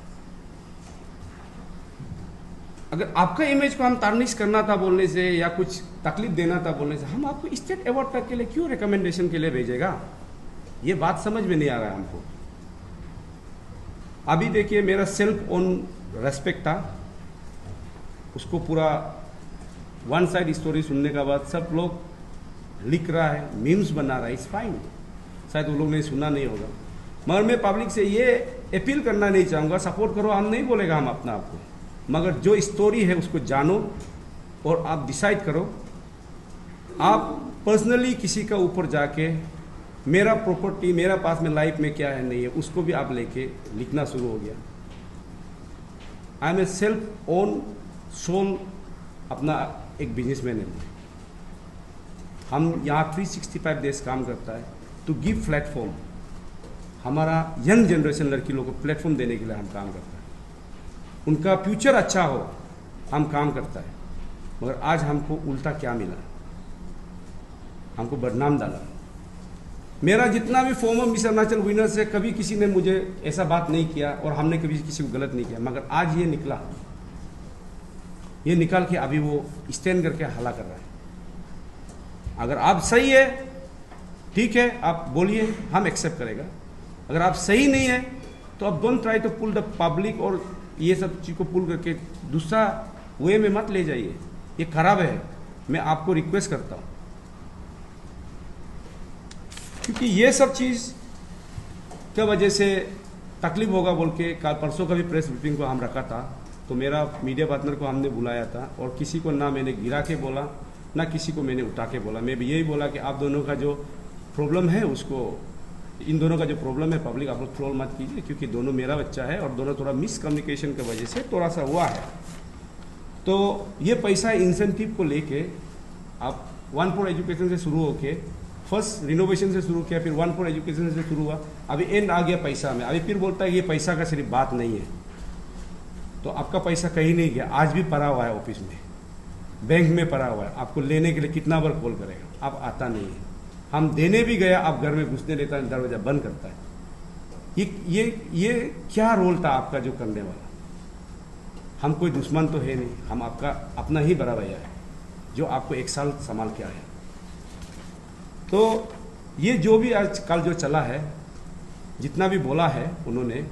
अगर आपका इमेज को हम टार्निश करना था बोलने से, या कुछ तकलीफ देना था बोलने से, हम आपको स्टेट अवार्ड तक के लिए क्यों रिकमेंडेशन के लिए भेजेगा? ये बात समझ में नहीं आ रहा है हमको। अभी देखिए मेरा सेल्फ ओन रेस्पेक्ट था, उसको पूरा वन साइड स्टोरी सुनने के बाद सब लोग लिख रहा है, मीम्स बना रहा है, इट्स फाइन, शायद वो लोग ने सुना नहीं होगा, मगर मैं पब्लिक से ये अपील करना नहीं चाहूँगा, सपोर्ट करो, हम नहीं बोलेगा हम अपना आपको, मगर जो स्टोरी है उसको जानो और आप डिसाइड करो। आप पर्सनली किसी का ऊपर जाके मेरा प्रॉपर्टी, मेरा पास में लाइफ में क्या है नहीं है, उसको भी आप लेके लिखना शुरू हो गया। I am a self own soul, अपना एक बिजनेसमैन है। हम यहाँ 365 डेज काम करता है टू गिव प्लेटफॉर्म, हमारा यंग जनरेशन लड़की लोगों को प्लेटफॉर्म देने के लिए हम काम करता है। उनका फ्यूचर अच्छा हो हम काम करता है। मगर आज हमको उल्टा क्या मिला, हमको बदनाम डाला। मेरा जितना भी फॉर्मर मिस अरुणाचल विनर से कभी किसी ने मुझे ऐसा बात नहीं किया और हमने कभी किसी को गलत नहीं किया, मगर आज ये निकला, ये निकाल के अभी वो स्टैंड करके हल्ला कर रहा है। अगर आप सही है ठीक है, आप बोलिए, हम एक्सेप्ट करेगा। अगर आप सही नहीं है तो आप don't try to pull the public और ये सब चीज़ को पुल करके दूसरा वे में मत ले जाइए, ये खराब है। मैं आपको रिक्वेस्ट करता हूँ, क्योंकि ये सब चीज़ की वजह से तकलीफ होगा बोल के कल परसों का भी प्रेस ब्रीफिंग को हम रखा था। तो मेरा मीडिया पार्टनर को हमने बुलाया था और किसी को ना मैंने गिरा के बोला ना किसी को मैंने उठा के बोला। मैं भी यही बोला कि आप दोनों का जो प्रॉब्लम है उसको, इन दोनों का जो प्रॉब्लम है पब्लिक आप लोग ट्रोल मत कीजिए, क्योंकि दोनों मेरा बच्चा है और दोनों थोड़ा मिसकम्युनिकेशन की वजह से थोड़ा सा हुआ है। तो ये पैसा इंसेंटिव को लेके आप 1-4 एजुकेशन से शुरू होके फर्स्ट रिनोवेशन से शुरू किया, फिर 1-4 एजुकेशन से शुरू हुआ, अभी एंड आ गया पैसा में। अभी फिर बोलता है कि ये पैसा का सिर्फ बात नहीं है। तो आपका पैसा कहीं नहीं गया, आज भी पड़ा हुआ है ऑफिस में, बैंक में पड़ा हुआ है। आपको लेने के लिए कितना बार कॉल करेगा, आप आता नहीं है। हम देने भी गया, आप घर में घुसने देता है, दरवाजा बंद करता है। ये क्या रोल था आपका जो करने वाला? हम कोई दुश्मन तो है नहीं, हम आपका अपना ही बड़ा भैया है जो आपको 1 साल संभाल के आया। तो ये जो भी आज कल जो चला है, जितना भी बोला है उन्होंने,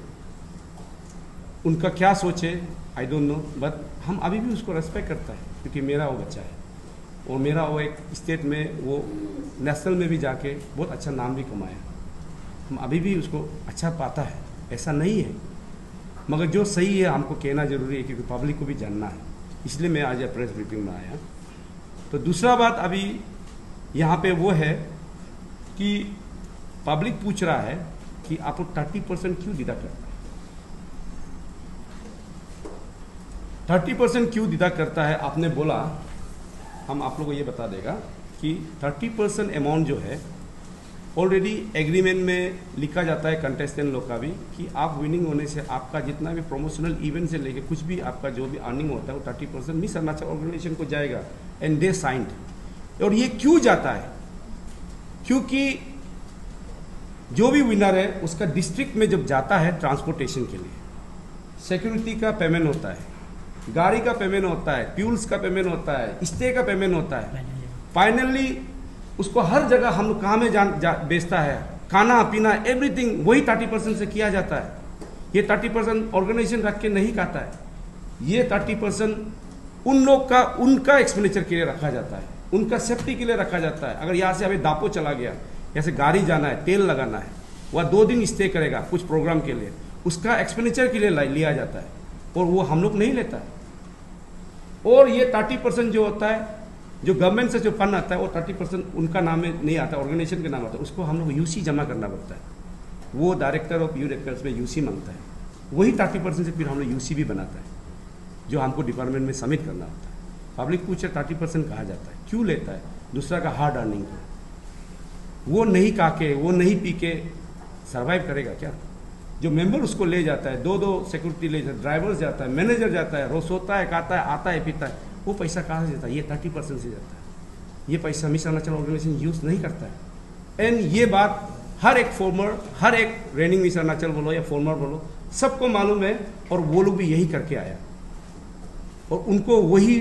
उनका क्या सोचे आई डोंट नो, बट हम अभी भी उसको रेस्पेक्ट करता है, क्योंकि मेरा वो बच्चा है और मेरा वो एक स्टेट में, वो नेशनल में भी जाके बहुत अच्छा नाम भी कमाया। हम अभी भी उसको अच्छा पाता है, ऐसा नहीं है। मगर जो सही है हमको कहना जरूरी है, क्योंकि पब्लिक को भी जानना है। इसलिए मैं आज प्रेस ब्रीफिंग में आया। तो दूसरा बात अभी यहाँ पे वो है कि पब्लिक पूछ रहा है कि आप लोग 30% क्यों डिडक्ट करता है, 30% क्यों डिडक्ट करता है। आपने बोला, हम आप लोगों को ये बता देगा कि 30% अमाउंट जो है ऑलरेडी एग्रीमेंट में लिखा जाता है कंटेस्टेंट लोग का भी, कि आप विनिंग होने से आपका जितना भी प्रमोशनल इवेंट से लेके कुछ भी आपका जो भी अर्निंग होता है वो 30% मिस अरुणाचल ऑर्गेनाइजेशन को जाएगा। And they signed. और ये क्यों जाता है? क्योंकि जो भी विनर है उसका डिस्ट्रिक्ट में जब जाता है ट्रांसपोर्टेशन के लिए, सिक्योरिटी का पेमेंट होता है, गाड़ी का पेमेंट होता है, फ्यूल्स का पेमेंट होता है, स्टे का पेमेंट होता है। फाइनली उसको हर जगह हम लोग कहाँ में बेचता है, खाना पीना एवरीथिंग वही 30% से किया जाता है। ये 30% ऑर्गेनाइजेशन रख के नहीं खाता है, ये 30% उन लोग का, उनका एक्सपेंडिचर के लिए रखा जाता है, उनका सेफ्टी के लिए रखा जाता है। अगर यहाँ से अभी दापो चला गया, यहाँ से गाड़ी जाना है, तेल लगाना है, वह 2 दिन स्टे करेगा कुछ प्रोग्राम के लिए, उसका एक्सपेंडिचर के लिए लिया जाता है और वो हम लोग नहीं लेता है। और ये 30% जो होता है, जो गवर्नमेंट से जो फंड आता है, वो 30% उनका नाम में नहीं आता, ऑर्गेनाइजेशन के नाम आता है। उसको हम लोग यूसी जमा करना पड़ता है। वो डायरेक्टर ऑफ यूथ अफेयर्स में यूसी मांगता है, वही 30% से फिर हम लोग यूसी भी बनाता है, जो हमको डिपार्टमेंट में सबमिट करना होता है। पब्लिक पूछे 30% कहा जाता है, क्यों लेता है? दूसरा का हार्ड अर्निंग को वो नहीं खा के, वो नहीं पी के सर्वाइव करेगा क्या? जो मेंबर उसको ले जाता है, 2-2 सिक्योरिटी ले जाता है, ड्राइवर जाता है, मैनेजर जाता है, रोज सोता है, खाता है, आता है, पीता है, वो पैसा कहाँ से जाता है? ये 30% से जाता है। ये पैसा मिस अरुणाचल ऑर्गेनाइजेशन यूज नहीं करता है। एंड ये बात हर एक फॉर्मर, हर एक रेनिंग मिस अरुणाचल बोलो या फॉर्मर बोलो, सबको मालूम है। और वो लोग भी यही करके आया और उनको वही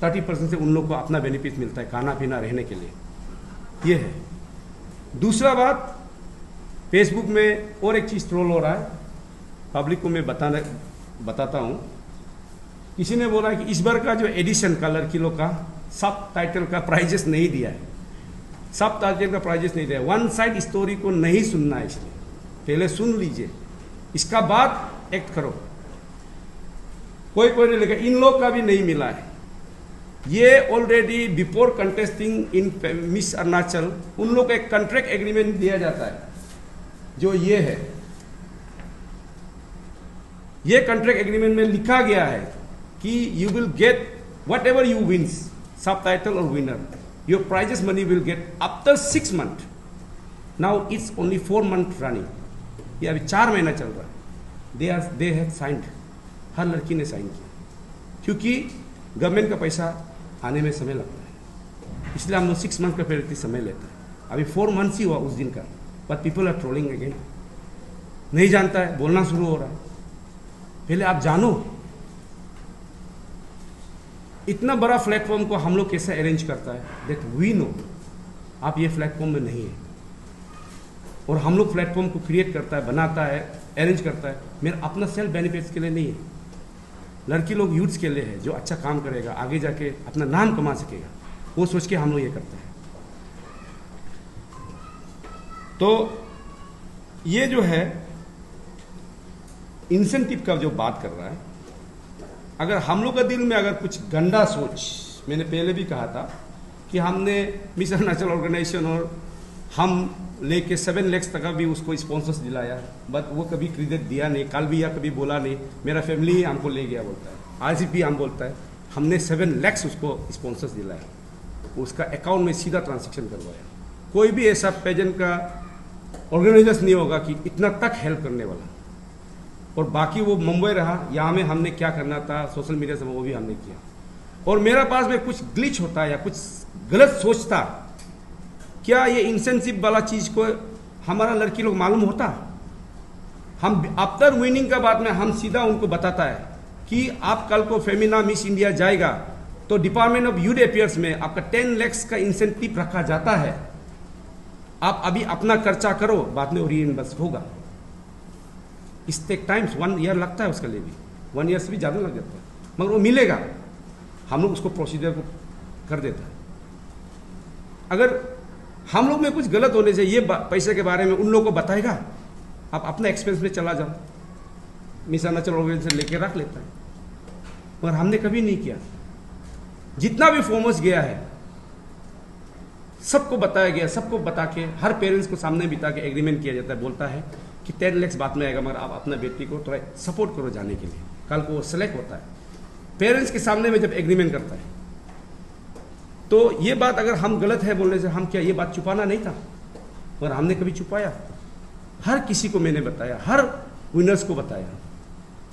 30% से उन लोग को अपना बेनिफिट मिलता है, खाना पीना रहने के लिए। ये है। दूसरा बात, फेसबुक में और एक चीज़ ट्रोल हो रहा है, पब्लिक को मैं बताता हूँ। किसी ने बोला कि इस बार का जो एडिशन का लड़की लोग का सब टाइटल का प्राइजेस नहीं दिया है, सब टाइटल का प्राइजेस नहीं दिया है। 1 साइड स्टोरी को नहीं सुनना है, इसलिए पहले सुन लीजिए, इसका बाद एक्ट करो। कोई नहीं लिखा, इन लोग का भी नहीं मिला है। ये ऑलरेडी बिफोर कंटेस्टिंग इन मिस अरुणाचल उन लोग को एक कॉन्ट्रैक्ट एग्रीमेंट दिया जाता है, जो ये है। ये कॉन्ट्रैक्ट एग्रीमेंट में लिखा गया है कि you will get whatever you wins, सब टाइटल और winner, your prizes money will get after 6 months। Now it's only 4 months running, ये अभी 4 महीना चल रहा है। दे हैव साइंड, हर लड़की ने साइन किया, क्योंकि गवर्नमेंट का पैसा आने में समय लगता है, इसलिए हम लोग 6 months का फिर समय लेता है। अभी 4 months ही हुआ उस दिन का, but people are trolling again. नहीं जानता है, बोलना शुरू हो रहा है। पहले आप जानो इतना बड़ा प्लेटफॉर्म को हम लोग कैसे अरेंज करता है, दैट वी नो। आप ये प्लेटफॉर्म में नहीं है, और हम लोग प्लेटफॉर्म को क्रिएट करता है, बनाता है, अरेंज करता है, मेरा अपना सेल्फ बेनिफिट्स के लिए नहीं है। लड़की लोग यूथ्स के लिए है, जो अच्छा काम करेगा, आगे जाके अपना नाम कमा सकेगा, वो सोच के हम लोग ये करते हैं। तो ये जो है इंसेंटिव का जो बात कर रहा है, अगर हम लोग का दिल में अगर कुछ गंदा सोच, मैंने पहले भी कहा था कि हमने मिस अरुणाचल ऑर्गेनाइजेशन और हम लेके 7 lakhs तक का भी उसको स्पॉन्सर्स दिलाया, बट वो कभी क्रेडिट दिया नहीं, कल भी या कभी बोला नहीं, मेरा फैमिली ही हमको ले गया बोलता है। RCP हम बोलता है हमने 7 lakhs उसको स्पॉन्सर्स दिलाया, उसका अकाउंट में सीधा ट्रांजेक्शन करवाया। कोई भी ऐसा पेजेंट का ऑर्गेनाइजर्स नहीं होगा कि इतना तक हेल्प करने वाला। और बाकी वो मुंबई रहा, यहाँ में हमने क्या करना था सोशल मीडिया से वो भी हमने किया। और मेरा पास में कुछ ग्लिच होता या कुछ गलत सोचता, क्या ये इंसेंटिव वाला चीज को हमारा लड़की लोग मालूम होता? हम आफ्टर विनिंग का बाद में हम सीधा उनको बताता है कि आप कल को फेमिना मिस इंडिया जाएगा तो डिपार्टमेंट ऑफ यूथ अफेयर्स में आपका 10 lakhs का इंसेंटिव रखा जाता है, आप अभी अपना खर्चा करो, बाद में रीइंबर्स होगा। इस टेक टाइम्स 1 year लगता है उसके लिए भी, 1 year से भी ज़्यादा लग जाता है, मगर वो मिलेगा। हम लोग उसको प्रोसीजर को कर देता है। अगर हम लोग में कुछ गलत होने से ये पैसे के बारे में उन लोगों को बताएगा, आप अपना एक्सपेंस में चला जाओ, मिस अरुणाचल ऑर्गेनाइजेशन लेके रख लेता है, मगर हमने कभी नहीं किया। जितना भी फॉर्मर्स गया है सबको बताया गया, सबको बता के हर पेरेंट्स को सामने बिता के एग्रीमेंट किया जाता है, बोलता है कि 10 lakhs बाद में आएगा, मगर आप अपना बेटी को थोड़ा सपोर्ट करो जाने के लिए। कल को वो सेलेक्ट होता है, पेरेंट्स के सामने में जब एग्रीमेंट करता है, तो ये बात अगर हम गलत है बोलने से, हम क्या ये बात छुपाना नहीं था, मगर हमने कभी छुपाया? हर किसी को मैंने बताया, हर विनर्स को बताया।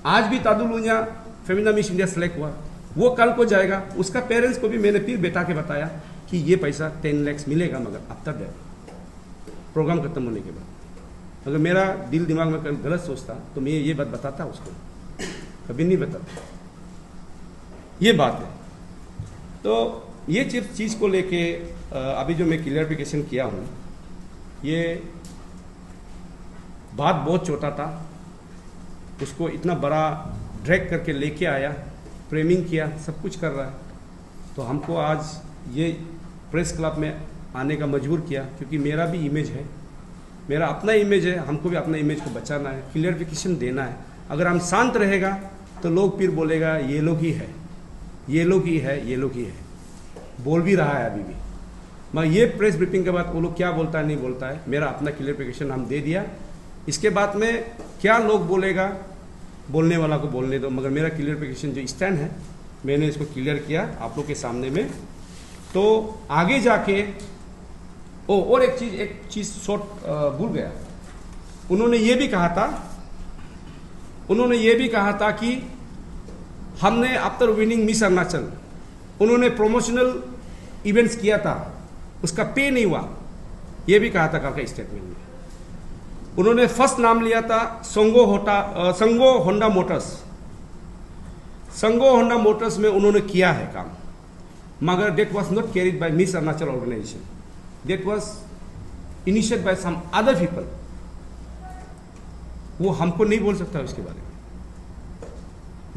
आज भी तादुलुनिया फेमिना मिस इंडिया सेलेक्ट हुआ, वो कल को जाएगा, उसका पेरेंट्स को भी मैंने फिर बेटा के बताया कि ये पैसा 10 lakhs मिलेगा, मगर अब तक प्रोग्राम खत्म होने के बाद। अगर मेरा दिल दिमाग में गलत सोचता तो मैं ये बात बताता उसको, कभी नहीं बताता। ये बात है। तो ये चीज़ को लेके अभी जो मैं क्लियरिफिकेशन किया हूँ, ये बात बहुत छोटा था, उसको इतना बड़ा ड्रैग करके लेके आया, फ्रेमिंग किया, सब कुछ कर रहा है। तो हमको आज ये प्रेस क्लब में आने का मजबूर किया, क्योंकि मेरा भी इमेज है, मेरा अपना इमेज है, हमको भी अपना इमेज को बचाना है, क्लियरिफिकेशन देना है। अगर हम शांत रहेगा तो लोग फिर बोलेगा ये लोग ही है, ये लोग ही है, ये लोग ही है, बोल भी रहा है अभी भी। मैं ये प्रेस ब्रीफिंग के बाद वो लोग क्या बोलता है नहीं बोलता है, मेरा अपना क्लियरिफिकेशन हम दे दिया। इसके बाद में क्या लोग बोलेगा, बोलने वाला को बोलने दो, मगर मेरा क्लियरिफिकेशन जो स्टैंड है मैंने इसको क्लियर किया आप लोग के सामने में। तो आगे जाके और एक चीज़ शॉर्ट भूल गया, उन्होंने ये भी कहा था कि हमने आफ्टर विनिंग मिस अरुणाचल उन्होंने प्रमोशनल इवेंट्स किया था, उसका पे नहीं हुआ, ये भी कहा था कल का स्टेटमेंट में। उन्होंने फर्स्ट नाम लिया था Sango Honda Motors. Sango Honda Motors में उन्होंने किया है काम, मगर that was not carried by Miss Arunachal organisation, that was initiated by some other people. वो हमको नहीं बोल सकता उसके बारे में,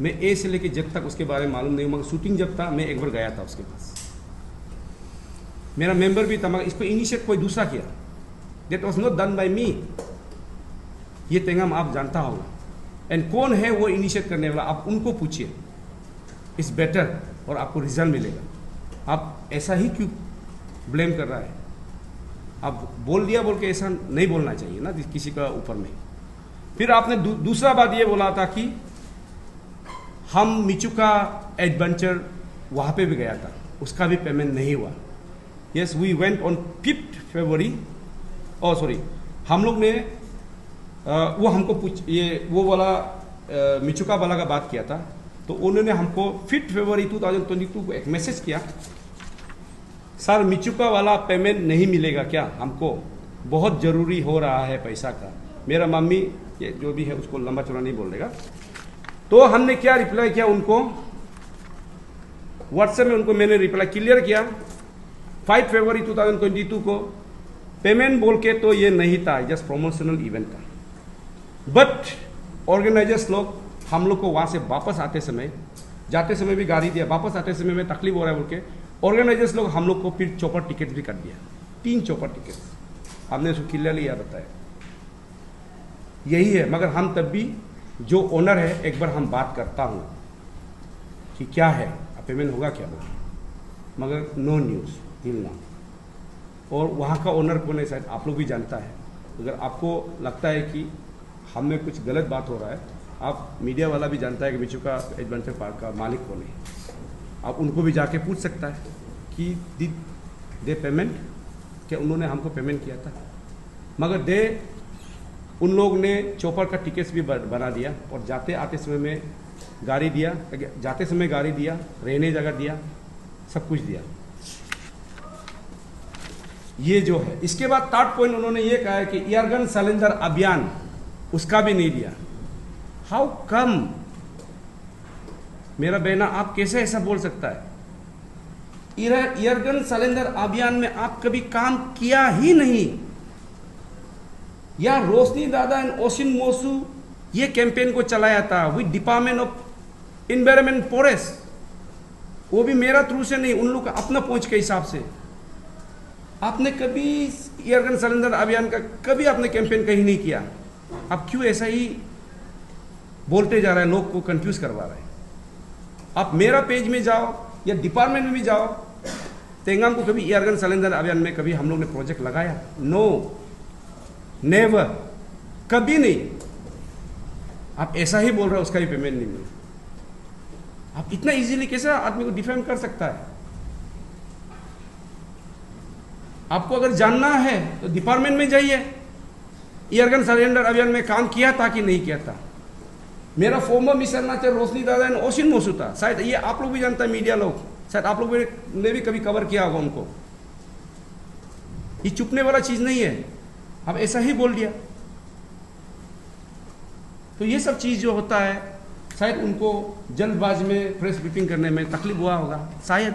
मैं ए से लेके जेड तक उसके बारे में मालूम नहीं, मगर शूटिंग जब था मैं एक बार गया था उसके पास, मेरा मेंबर भी था, मगर इसको इनिशिएट कोई दूसरा किया, that was not done by me. ये तेंगम आप जानता होगा, एंड कौन है वो इनिशिएट करने वाला, आप उनको पूछिए, इट्स बेटर और आपको रिजल्ट मिलेगा। आप ऐसा ही क्यों ब्लेम कर रहा है? आप बोल दिया बोल के ऐसा नहीं बोलना चाहिए ना किसी का ऊपर में। फिर आपने दूसरा बात ये बोला था कि हम मिचुका एडवेंचर वहाँ पे भी गया था, उसका भी पेमेंट नहीं हुआ। Yes, we went on 5 February, oh sorry, हम लोग ने वो हमको वो वाला मिचुका वाला का बात किया था, तो उन्होंने हमको 5 फरवरी 2022 को एक मैसेज किया, सर मिचुका वाला पेमेंट नहीं मिलेगा क्या, हमको बहुत ज़रूरी हो रहा है पैसा का। मेरा मम्मी ये जो भी है उसको लंबा चौड़ा नहीं बोल देगा। तो हमने क्या रिप्लाई किया उनको, व्हाट्सएप में उनको मैंने रिप्लाई क्लियर किया 5 फरवरी 2022 को, पेमेंट बोल के तो ये नहीं था, जस्ट प्रमोशनल इवेंट था। बट ऑर्गेनाइजर्स लोग हम लोग को वहाँ से वापस आते समय, जाते समय भी गाड़ी दिया, वापस आते समय में तकलीफ हो रहा है बोल के ऑर्गेनाइजर्स लोग हम लोग को फिर चौपर टिकट भी कर दिया, 3 चौपर टिकट। हमने उसको क्लियरली याद बताया यही है। मगर हम तब भी जो ओनर है एक बार हम बात करता हूँ कि क्या है, पेमेंट होगा क्या बोल, मगर नो न्यूज़ टिल नाउ। और वहाँ का ओनर कौन है शायद आप लोग भी जानता है। अगर आपको लगता है कि हम में कुछ गलत बात हो रहा है, आप मीडिया वाला भी जानता है कि मिचुका एडवेंचर पार्क का मालिक कौन है, आप उनको भी जाके पूछ सकता है कि डिड दे पेमेंट, क्या उन्होंने हमको पेमेंट किया था। मगर उन लोग ने चौपर का टिकट्स भी बना दिया और जाते आते समय में गाड़ी दिया, जाते समय गाड़ी दिया, रहने जगह दिया, सब कुछ दिया। ये जो है, इसके बाद 3rd पॉइंट उन्होंने ये कहा है कि एयरगन सिलेंडर अभियान उसका भी नहीं दिया। How come? मेरा बहना, आप कैसे ऐसा बोल सकता है? एयरगन सिलेंडर अभियान में आप कभी काम किया ही नहीं। या रोशनी दादा एंड ओशिन मोसू ये कैंपेन को चलाया था with department of environment forest, वो भी मेरा थ्रू से नहीं, उन लोग का अपना पहुंच के हिसाब से। आपने कभी एयरगन सिलेंडर अभियान का कभी आपने कैंपेन कहीं नहीं किया। आप क्यों ऐसा ही बोलते जा रहे हैं, लोग को कंफ्यूज करवा रहे हैं। आप मेरा पेज में जाओ या डिपार्टमेंट में भी जाओ, तेंगाम को कभी एयरगन सिलेंडर अभियान में कभी हम लोग ने प्रोजेक्ट लगाया? नो, नेवर, कभी नहीं। आप ऐसा ही बोल रहे हो उसका भी पेमेंट नहीं मिला। आप इतना इजीली कैसे आदमी को डिफेंड कर सकता है? आपको अगर जानना है तो डिपार्टमेंट में जाइए, एयरगन सिलेंडर अभियान में काम किया था कि नहीं किया था। मेरा फॉर्मर मिशन ना चाहे रोशनी दादा एंड ओशिन मोसू था, शायद ये आप लोग भी जानता है, मीडिया लोग, शायद आप लोग ने भी कभी कवर किया होगा उनको। ये चुपने वाला चीज नहीं है, आप ऐसा ही बोल दिया। तो ये सब चीज जो होता है, शायद उनको जल्दबाजी में प्रेस ब्रीफिंग करने में तकलीफ हुआ होगा, शायद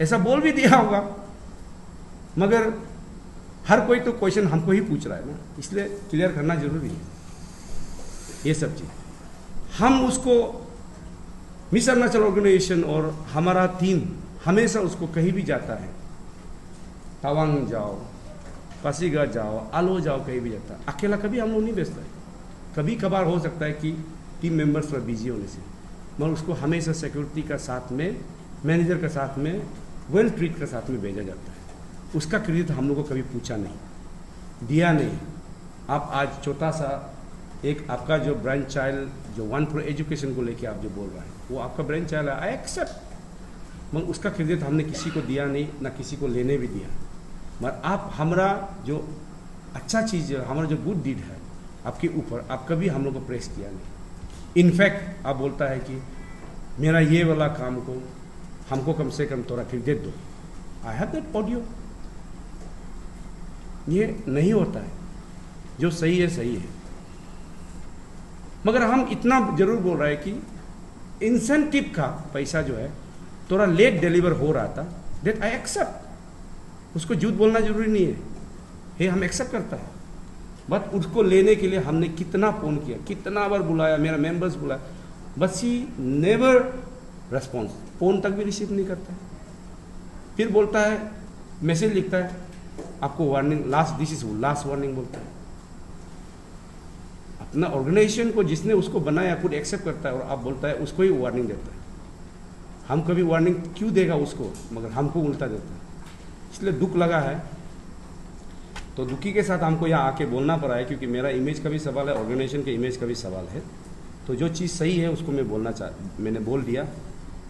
ऐसा बोल भी दिया होगा। मगर हर कोई तो क्वेश्चन हमको ही पूछ रहा है ना, इसलिए क्लियर करना जरूरी है ये सब चीज। हम उसको मिस अरुणाचल ऑर्गेनाइजेशन और हमारा टीम हमेशा उसको कहीं भी जाता है, तवांग जाओ, पासीघाट जाओ, आलो जाओ, कहीं भी जाता है, अकेला कभी हम लोग नहीं बेचता है। कभी कभार हो सकता है कि टीम मेंबर्स थोड़ा बिजी होने से, मगर उसको हमेशा सिक्योरिटी का साथ में, मैनेजर का साथ में, वेल ट्रीट का साथ में भेजा जाता है। उसका क्रेडिट हम लोग को कभी पूछा नहीं, दिया नहीं। आप आज छोटा सा एक आपका जो ब्रांड चाइल्ड जो वन फॉर एजुकेशन को लेके आप जो बोल रहे हैं, वो आपका ब्रांड चाइल्ड है, आई एक्सेप्ट, मगर उसका क्रेडिट हमने किसी को दिया नहीं, ना किसी को लेने भी दिया। मगर आप हमारा जो अच्छा चीज़ है, हमारा जो गुड डीड है आपके ऊपर, आप कभी हम लोग को प्रेस किया नहीं। इनफैक्ट आप बोलता है कि मेरा ये वाला काम को हमको कम से कम थोड़ा क्रेडिट दो। आई हैव दैट ऑडियो। ये नहीं होता है, जो सही है सही है। मगर हम इतना जरूर बोल रहे हैं कि इंसेंटिव का पैसा जो है थोड़ा लेट डिलीवर हो रहा था, दैट आई एक्सेप्ट। उसको झूठ बोलना जरूरी नहीं है, हे हम एक्सेप्ट करता है। बट उसको लेने के लिए हमने कितना फोन किया, कितना बार बुलाया, मेरा मेंबर्स बुलाया, बस ही नेवर रेस्पॉन्स, फोन तक भी रिसीव नहीं करता है। फिर बोलता है, मैसेज लिखता है, आपको warning, last, this is last warning बोलता है। अपना ऑर्गेनाइजेशन को जिसने उसको बनाया खुद एक्सेप्ट करता है और आप बोलता है उसको ही वार्निंग देता है। हम कभी वार्निंग क्यों देगा उसको, मगर हमको उल्टा देता है, इसलिए दुख लगा है। तो दुखी के साथ हमको यहाँ आके बोलना पड़ा है, क्योंकि मेरा इमेज का भी सवाल है, ऑर्गेनाइजेशन के इमेज का भी सवाल है। तो जो चीज़ सही है उसको मैंने बोल दिया।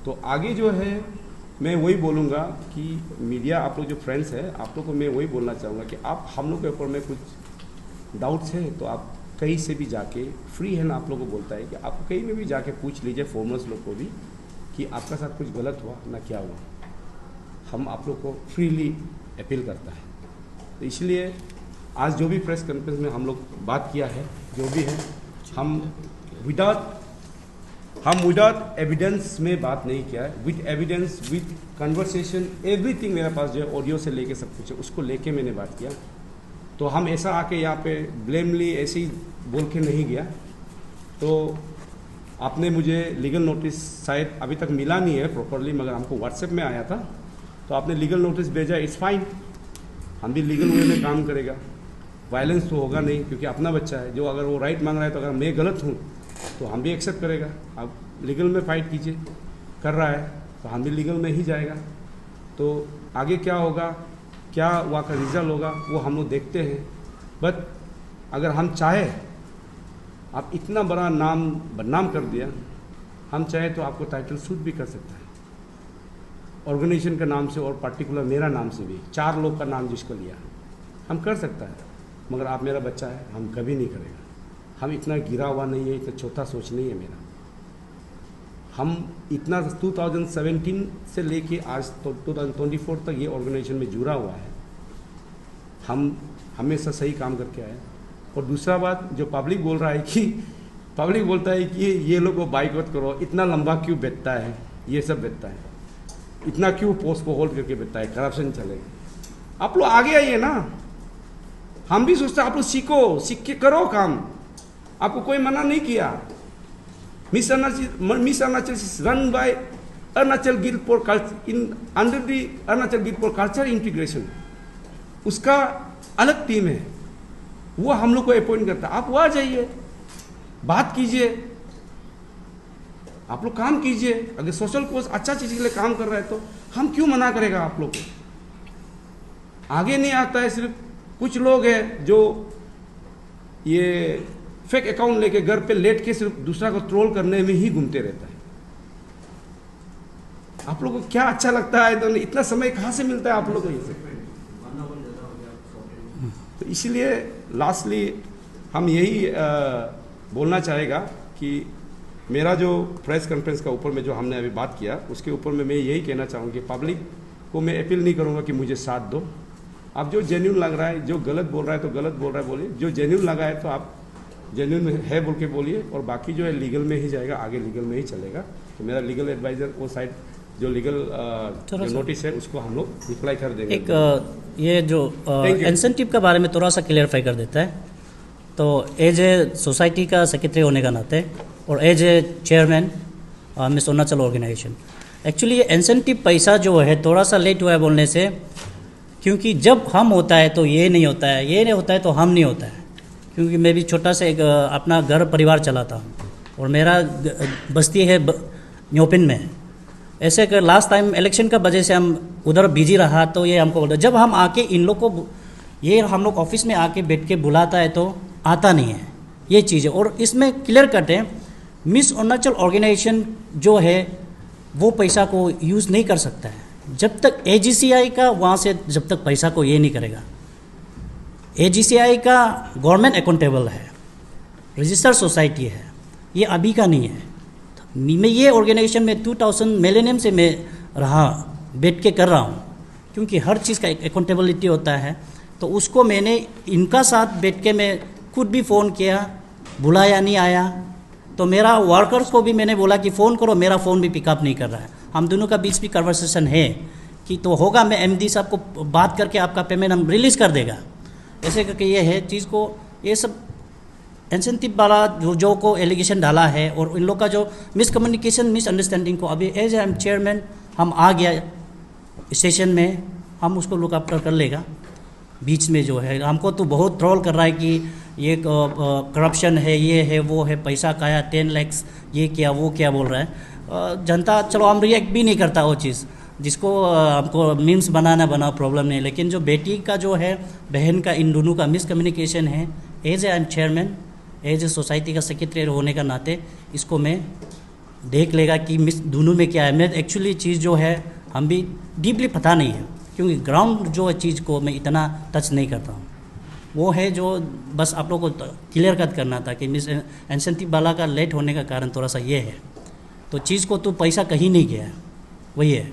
तो आगे जो है मैं वही बोलूँगा कि मीडिया, आप लोग जो फ्रेंड्स हैं, आप लोग को मैं वही बोलना चाहूँगा कि आप हम लोग के ऊपर में कुछ डाउट्स है तो आप कहीं से भी जाके, फ्री है ना, आप लोग को बोलता है कि आप कहीं में भी जाके पूछ लीजिए फॉर्मर्स लोग को भी कि आपका साथ कुछ गलत हुआ ना क्या हुआ। हम आप लोग को फ्रीली अपील करता है। तो इसलिए आज जो भी प्रेस कॉन्फ्रेंस में हम लोग बात किया है, जो भी है, हम विदाउट एविडेंस में बात नहीं किया है। With evidence, with conversation, everything मेरे पास जो है, ऑडियो से लेके सब कुछ है, उसको लेके मैंने बात किया। तो हम ऐसा आके यहाँ पे ब्लेमली ऐसे ही बोल के नहीं गया। तो आपने मुझे लीगल नोटिस शायद अभी तक मिला नहीं है प्रॉपरली, मगर हमको व्हाट्सएप में आया था, तो आपने लीगल नोटिस भेजा, इट्स फाइन, हम भी लीगल वे में काम करेगा। वायलेंस तो होगा नहीं, क्योंकि अपना बच्चा है, जो अगर वो राइट मांग रहा है तो अगर मैं गलत हूँ तो हम भी एक्सेप्ट करेगा। आप लीगल में फाइट कीजिए, कर रहा है तो हम भी लीगल में ही जाएगा। तो आगे क्या होगा, क्या वहाँ का रिजल्ट होगा, वो हम लोग देखते हैं। बट अगर हम चाहे, आप इतना बड़ा नाम बदनाम कर दिया, हम चाहे तो आपको टाइटल सूट भी कर सकता है, ऑर्गेनाइजेशन का नाम से और पर्टिकुलर मेरा नाम से भी, 4 लोग का नाम जिसको लिया हम कर सकता है। मगर आप मेरा बच्चा है, हम कभी नहीं करेगा। हम इतना गिरा हुआ नहीं है, इतना छोटा सोच नहीं है मेरा। हम इतना 2017 से लेके आज तो 2024 तक ये ऑर्गेनाइजेशन में जुड़ा हुआ है। हम हमेशा सही काम करके आए। और दूसरा बात, जो पब्लिक बोल रहा है कि पब्लिक बोलता है कि ये लोग को बाइकआउट करो, इतना लंबा क्यों बैठता है, ये सब बैठता है, इतना क्यों पोस्ट को होल्ड करके बैठता है, करप्शन चलेगा। आप लोग आगे आइए ना, हम भी सोचते हैं आप लोग सीख के करो काम, आपको कोई मना नहीं किया। Miss Arunachal run by Arunachal guild for culture in under the Arunachal guild for culture integration, उसका अलग टीम है, वो हम लोग को अपॉइंट करता है। आप वहाँ जाइए, बात कीजिए, आप लोग काम कीजिए। अगर सोशल कोज अच्छा चीज के लिए काम कर रहा है तो हम क्यों मना करेगा आप लोग को। आगे नहीं आता है, सिर्फ कुछ लोग हैं जो ये फेक अकाउंट लेके घर पे लेट के सिर्फ दूसरा को ट्रोल करने में ही घूमते रहता है। आप लोग को क्या अच्छा लगता है, तो इतना समय कहाँ से मिलता है आप लोग को ये सब। तो इसलिए लास्टली हम यही बोलना चाहेगा कि मेरा जो प्रेस कॉन्फ्रेंस का ऊपर में जो हमने अभी बात किया, उसके ऊपर में मैं यही कहना चाहूँगा कि पब्लिक को मैं अपील नहीं करूँगा कि मुझे साथ दो। आप जो जेन्यून लग रहा है, जो गलत बोल रहा है तो गलत बोल रहा है बोलिए, जो जेन्यून लगा है तो आप जेन्यून है बोल के बोलिए, और बाकी जो है लीगल में ही जाएगा, आगे लीगल में ही चलेगा। तो मेरा लीगल एडवाइज़र वो साइड जो लीगल जो नोटिस है उसको हम लोग रिप्लाई कर देंगे। एक ये जो इंसेंटिव के बारे में थोड़ा सा क्लियरफाई कर देता है। तो एज ए सोसाइटी का सेक्रेटरी होने का नाते और as a chairman miss Arunachal organisation, actually ये इंसेंटिव पैसा जो है थोड़ा सा लेट हुआ है बोलने से, क्योंकि जब हम होता है तो ये नहीं होता है, ये नहीं होता है तो हम नहीं होता है। क्योंकि मैं भी छोटा सा एक अपना घर परिवार चलाता हूँ और मेरा बस्ती है न्योपिन में। ऐसे कर लास्ट टाइम इलेक्शन का वजह से हम उधर बिजी रहा, तो ये हमको बोलता, जब हम आके इन लोग को, ये हम लोग ऑफिस में आके बैठ के बुलाता है तो आता नहीं है ये चीज़ है। और इसमें क्लियर कट है, मिस अरुणाचल ऑर्गेनाइजेशन जो है वो पैसा को यूज़ नहीं कर सकता है जब तक AGCI का वहाँ से, जब तक पैसा को ये नहीं करेगा। AGCI का गवर्नमेंट अकाउंटेबल है, रजिस्टर्ड सोसाइटी है, ये अभी का नहीं है। मैं ये ऑर्गेनाइजेशन में 2000 मिलेनियम से मैं रहा, बैठ के कर रहा हूँ, क्योंकि हर चीज़ का एक अकाउंटेबिलिटी होता है। तो उसको मैंने इनका साथ बैठ के मैं खुद भी फ़ोन किया, बुलाया नहीं आया, तो मेरा वर्कर्स को भी मैंने बोला कि फ़ोन करो, मेरा फ़ोन भी पिकअप नहीं कर रहा है। हम दोनों का बीच भी कन्वर्सेशन है कि तो होगा, मैं MD साहब को बात करके आपका पेमेंट हम रिलीज़ कर देगा, ऐसे करके ये है चीज़ को। ये सब इंसेंटिव वाला जो को एलिगेशन डाला है और इन लोग का जो मिसकम्युनिकेशन, मिसअंडरस्टैंडिंग को अभी एज एम चेयरमैन हम आ गया स्टेशन में, हम उसको लुक आफ्टर कर लेगा। बीच में जो है हमको तो बहुत ट्रोल कर रहा है कि ये करप्शन है, ये है, वो है, पैसा खाया 10 लाख, ये क्या वो क्या बोल रहा है। जनता चलो हम रिएक्ट भी नहीं करता वो चीज़, जिसको हमको मीम्स बनाना प्रॉब्लम नहीं, लेकिन जो बेटी का जो है, बहन का, इन दोनों का मिसकम्युनिकेशन है, as a I am chairman, as a society का सेक्रेटरी होने का नाते इसको मैं देख लेगा कि मिस दोनों में क्या है। मैं एक्चुअली चीज़ जो है हम भी डीपली पता नहीं है, क्योंकि ग्राउंड जो चीज़ को मैं इतना टच नहीं करता हूँ। वो है जो बस आप लोगों को क्लियर कट करना था कि मिस एनसेंटिव वाला का लेट होने का कारण थोड़ा सा ये है। तो चीज़ को तो पैसा कहीं नहीं गया है, वही है।